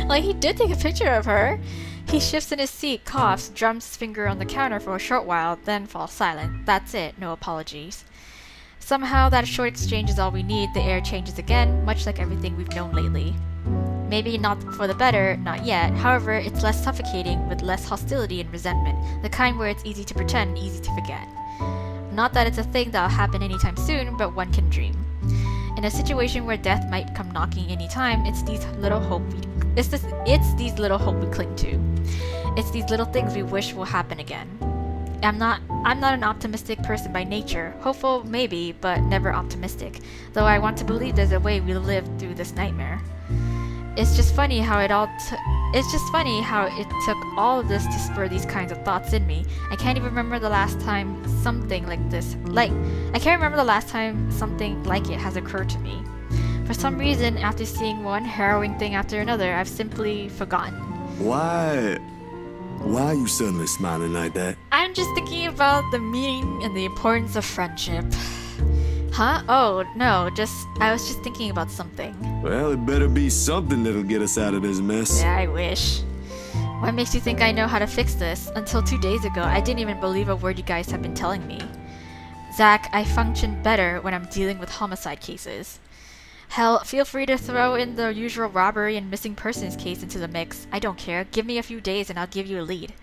Like, he did take a picture of her. He shifts in his seat, coughs, drums his finger on the counter for a short while, then falls silent. That's it, no apologies. Somehow, that short exchange is all we need. The air changes again, much like everything we've known lately. Maybe not for the better, not yet. However, it's less suffocating, with less hostility and resentment. The kind where it's easy to pretend, easy to forget. Not that it's a thing that'll happen anytime soon, but one can dream. In a situation where death might come knocking anytime, it's these little hope we cling to. It's these little things we wish will happen again. I'm not an optimistic person by nature. Hopeful, maybe, but never optimistic. Though I want to believe there's a way we'll live through this nightmare. It's just funny how it took all of this to spur these kinds of thoughts in me. I can't even remember the last time something like it has occurred to me. For some reason, after seeing one harrowing thing after another, I've simply forgotten. Why are you suddenly smiling like that? I'm just thinking about the meaning and the importance of friendship. Huh? Oh, no, I was just thinking about something. Well, it better be something that'll get us out of this mess. Yeah, I wish. What makes you think I know how to fix this? Until 2 days ago, I didn't even believe a word you guys have been telling me. Zach, I function better when I'm dealing with homicide cases. Hell, feel free to throw in the usual robbery and missing persons case into the mix. I don't care. Give me a few days and I'll give you a lead.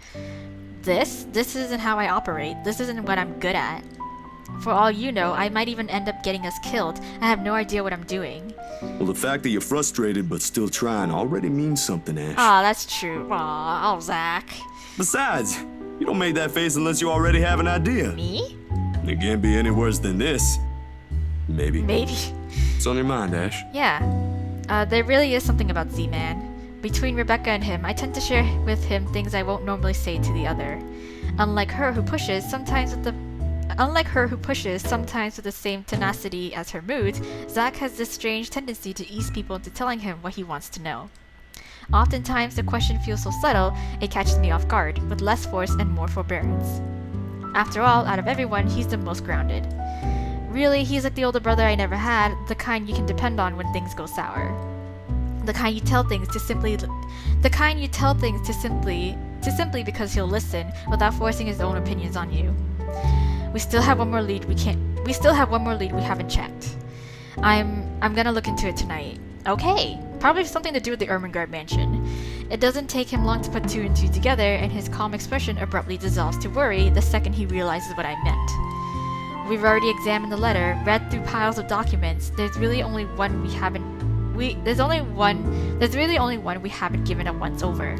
This isn't how I operate. This isn't what I'm good at. For all you know, I might even end up getting us killed. I have no idea what I'm doing. Well, the fact that you're frustrated but still trying already means something, Ash. Aw, that's true. Aw, oh, Zach. Besides, you don't make that face unless you already have an idea. Me? It can't be any worse than this. Maybe. What's on your mind, Ash? Yeah. There really is something about Z-Man. Between Rebecca and him, I tend to share with him things I won't normally say to the other. Unlike her who pushes, sometimes with the same tenacity as her moods, Zach has this strange tendency to ease people into telling him what he wants to know. Oftentimes, the question feels so subtle, it catches me off guard, with less force and more forbearance. After all, out of everyone, he's the most grounded. Really, he's like the older brother I never had, the kind you can depend on when things go sour. The kind you tell things to simply because he'll listen without forcing his own opinions on you. We still have one more lead we haven't checked. I'm gonna look into it tonight. Okay. Probably something to do with the Ermengarde mansion. It doesn't take him long to put two and two together, and his calm expression abruptly dissolves to worry the second he realizes what I meant. We've already examined the letter, read through piles of documents. There's really only one we haven't given a once over.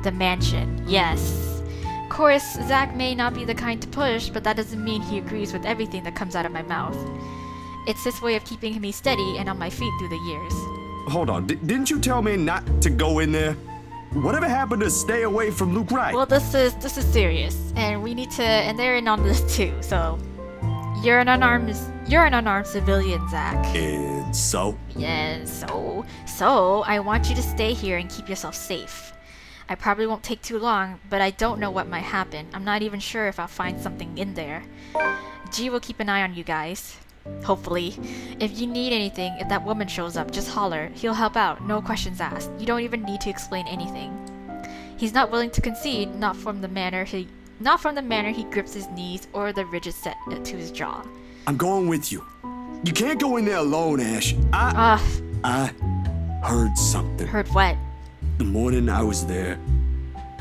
The mansion, yes. Of course, Zach may not be the kind to push, but that doesn't mean he agrees with everything that comes out of my mouth. It's this way of keeping me steady and on my feet through the years. Hold on, didn't you tell me not to go in there? Whatever happened to stay away from Luke Wright? Well, this is serious, and we need to, and they're in on this too, so... You're an unarmed civilian, Zach. And so? Yeah, so I want you to stay here and keep yourself safe. I probably won't take too long, but I don't know what might happen. I'm not even sure if I'll find something in there. G will keep an eye on you guys. Hopefully. If you need anything, if that woman shows up, just holler. He'll help out, no questions asked. You don't even need to explain anything. He's not willing to concede, not from the manner he grips his knees or the rigid set to his jaw. I'm going with you. You can't go in there alone, Ash. I heard something. Heard what? The morning I was there,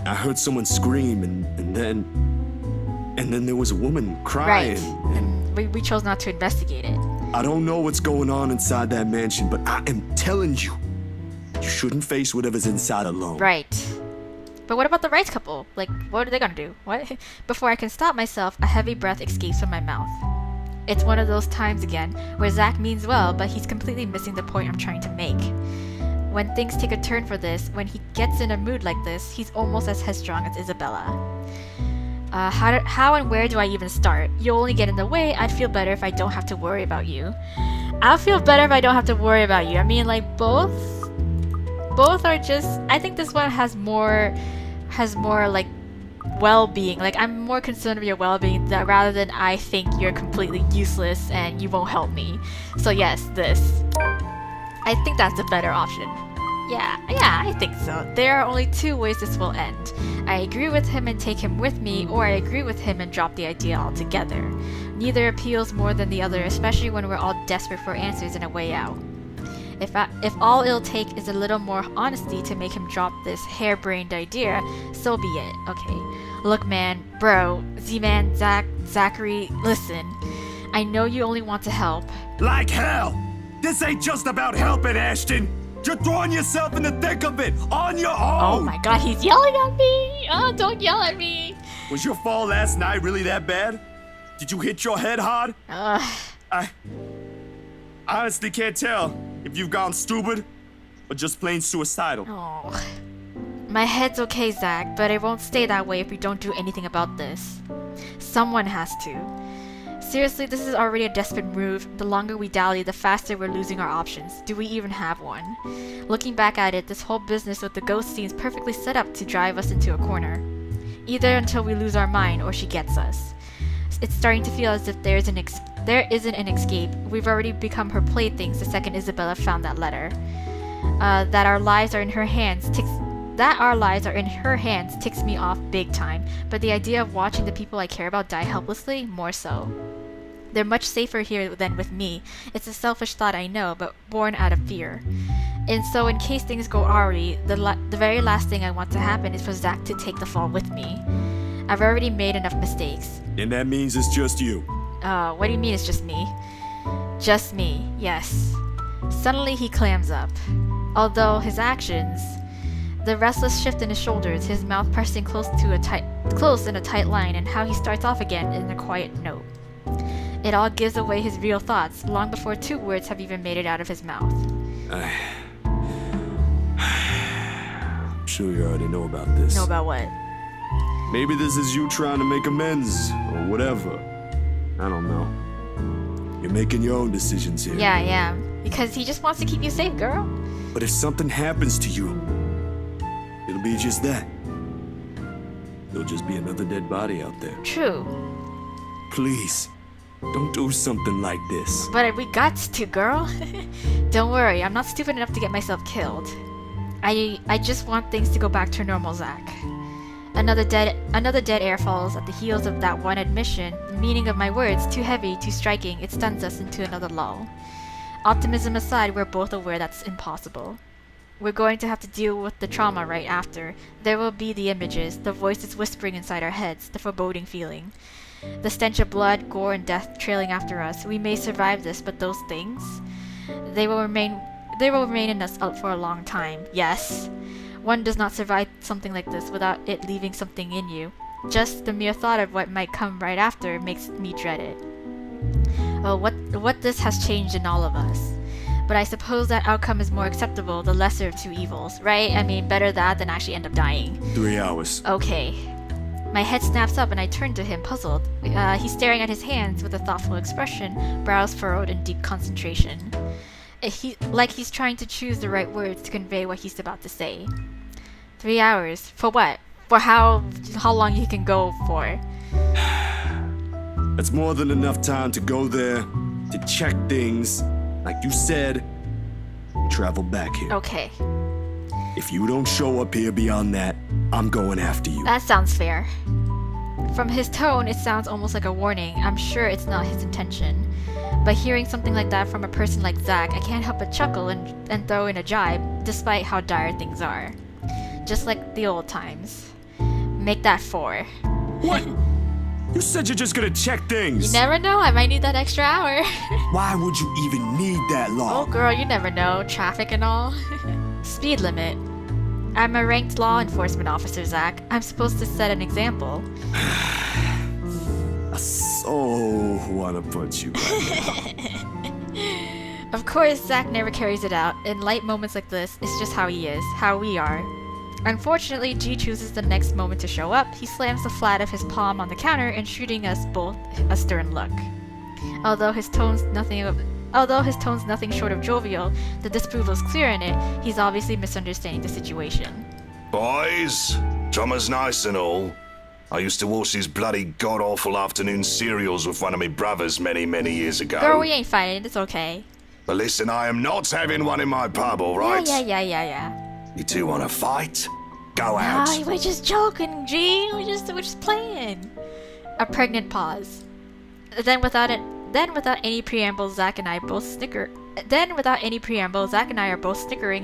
I heard someone scream, and then there was a woman crying. Right. And we chose not to investigate it. I don't know what's going on inside that mansion, but I am telling you, you shouldn't face whatever's inside alone. Right. But what about the Rice couple? Like, what are they gonna do? What? Before I can stop myself, a heavy breath escapes from my mouth. It's one of those times again where Zach means well, but he's completely missing the point I'm trying to make. When things take a turn for this, when he gets in a mood like this, he's almost as headstrong as Isabella. How and where do I even start? You'll only get in the way. I'd feel better if I don't have to worry about you. I'll feel better if I don't have to worry about you. I mean, like, both are just... I think this one has more like well-being. Like, I'm more concerned with your well-being rather than I think you're completely useless and you won't help me. So yes, this. I think that's a better option. Yeah, I think so. There are only two ways this will end. I agree with him and take him with me, or I agree with him and drop the idea altogether. Neither appeals more than the other, especially when we're all desperate for answers and a way out. If all it'll take is a little more honesty to make him drop this harebrained idea, so be it. Okay. Look, man, bro, Z-Man, Zachary, listen. I know you only want to help. Like hell! This ain't just about helping, Ashton! You're throwing yourself in the thick of it, on your own! Oh my god, he's yelling at me! Oh, don't yell at me! Was your fall last night really that bad? Did you hit your head hard? I honestly can't tell if you've gone stupid or just plain suicidal. Oh. My head's okay, Zach, but it won't stay that way if we don't do anything about this. Someone has to. Seriously, this is already a desperate move. The longer we dally, the faster we're losing our options. Do we even have one? Looking back at it, this whole business with the ghost seems perfectly set up to drive us into a corner. Either until we lose our mind or she gets us. It's starting to feel as if there isn't an escape. We've already become her playthings the second Isabella found that letter. That our lives are in her hands ticks me off big time, but the idea of watching the people I care about die helplessly, more so. They're much safer here than with me. It's a selfish thought, I know, but born out of fear. And so in case things go awry, the very last thing I want to happen is for Zach to take the fall with me. I've already made enough mistakes. And that means it's just you. What do you mean it's just me? Just me, yes. Suddenly he clams up. Although his actions... The restless shift in his shoulders, his mouth pressing close in a tight line, and how he starts off again in a quiet note. It all gives away his real thoughts, long before two words have even made it out of his mouth. I'm sure you already know about this. Know about what? Maybe this is you trying to make amends, or whatever. I don't know. You're making your own decisions here. Yeah, I am. Because he just wants to keep you safe, girl. But if something happens to you, it'll be just that. There'll just be another dead body out there. True. Please, don't do something like this. But we got to, girl. Don't worry, I'm not stupid enough to get myself killed. I just want things to go back to normal, Zach. Another dead air falls at the heels of that one admission. The meaning of my words, too heavy, too striking, it stuns us into another lull. Optimism aside, we're both aware that's impossible. We're going to have to deal with the trauma right after. There will be the images, the voices whispering inside our heads, the foreboding feeling. The stench of blood, gore, and death trailing after us. We may survive this, but those things, they will remain in us for a long time. Yes. One does not survive something like this without it leaving something in you. Just the mere thought of what might come right after makes me dread it. Oh, what this has changed in all of us. But I suppose that outcome is more acceptable, the lesser of two evils, right? I mean, better that than actually end up dying. 3 hours. Okay. My head snaps up and I turn to him, puzzled. He's staring at his hands with a thoughtful expression, brows furrowed in deep concentration. He's trying to choose the right words to convey what he's about to say. 3 hours? For what? For how long you can go for? That's more than enough time to go there, to check things, like you said, and travel back here. Okay. If you don't show up here beyond that, I'm going after you. That sounds fair. From his tone, it sounds almost like a warning. I'm sure it's not his intention. But hearing something like that from a person like Zach, I can't help but chuckle and throw in a jibe, despite how dire things are. just like the old times. Make that 4. What? You said you're just gonna check things. You never know, I might need that extra hour. Why would you even need that Oh long? girl, you never know. Traffic and all. Speed limit. I'm a ranked law enforcement officer, Zach. I'm supposed to set an example. I so wanna put you back. Of course, Zach never carries it out. In light moments like this, it's just how he is, how we are. Unfortunately, G chooses the next moment to show up. He slams the flat of his palm on the counter and shooting us both a stern look. Although his tone's nothing short of jovial, the disapproval is clear in it. He's obviously misunderstanding the situation. Boys, drummer's nice and all. I used to watch these bloody god-awful afternoon serials with one of my brothers many, many years ago. Girl, we ain't fighting. It's okay. But listen, I am not having one in my pub, all right? Yeah. You two want to fight? Go out. No, we're just joking, G. We're just playing. A pregnant pause. Then without any preamble, Zach and I are both snickering,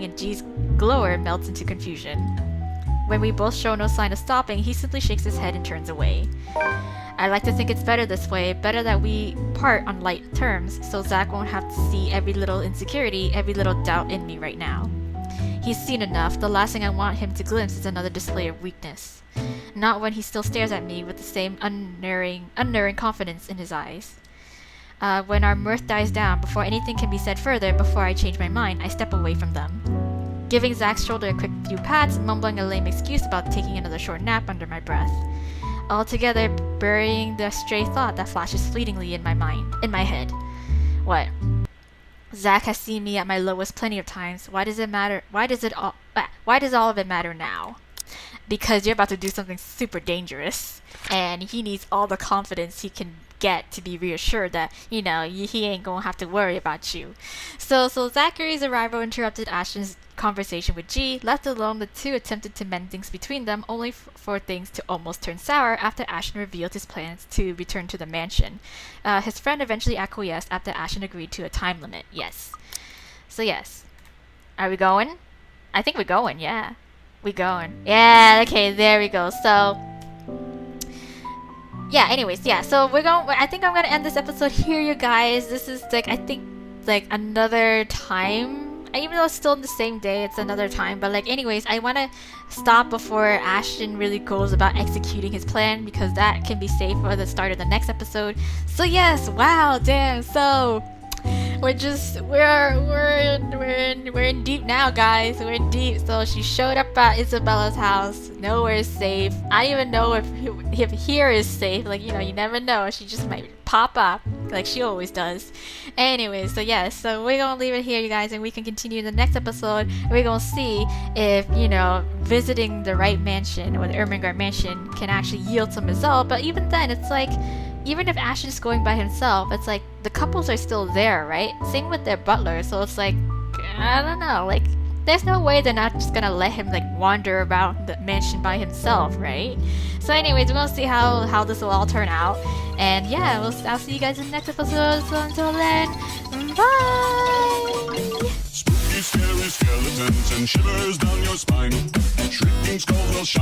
and G's glower melts into confusion. When we both show no sign of stopping, he simply shakes his head and turns away. I like to think it's better this way, better that we part on light terms, so Zach won't have to see every little insecurity, every little doubt in me right now. He's seen enough. The last thing I want him to glimpse is another display of weakness. Not when he still stares at me with the same unerring confidence in his eyes. When our mirth dies down, before anything can be said further, before I change my mind, I step away from them. Giving Zach's shoulder a quick few pats, mumbling a lame excuse about taking another short nap under my breath. Altogether burying the stray thought that flashes fleetingly in my head. What? Zach has seen me at my lowest plenty of times. Why does all of it matter now? Because you're about to do something super dangerous, and he needs all the confidence he can get to be reassured that, he ain't gonna have to worry about you. So Zachary's arrival interrupted Ashton's conversation with G. Left alone, the two attempted to mend things between them, only for things to almost turn sour after Ashton revealed his plans to return to the mansion. His friend eventually acquiesced after Ashton agreed to a time limit. Yes. So yes. Are we going? I think we're going, yeah. We going. Yeah, okay, there we go. So yeah, anyways, yeah, so I think I'm gonna end this episode here, you guys. This is I think another time. Even though it's still in the same day, it's another time. But anyways, I want to stop before Ashton really goes about executing his plan, because that can be saved for the start of the next episode. So yes, wow, damn. So we're in deep now, guys. We're in deep. So she showed up at Isabella's house. Nowhere is safe. I don't even know if here is safe. You never know. She just might pop up like she always does. Anyway, so yes, so we're gonna leave it here, you guys, and we can continue in the next episode. We're gonna see if visiting the right mansion, or the Ermengarde mansion, can actually yield some result. But even then, it's even if Ashton's going by himself, it's the couples are still there, right? Same with their butler. So it's I don't know, there's no way they're not just gonna let him wander about the mansion by himself, right? So anyways, we're gonna see how this will all turn out. And yeah, I'll see you guys in the next episode. So until then, bye! Spooky, scary skeletons and shivers down your spine. Shrieking skulls will shine.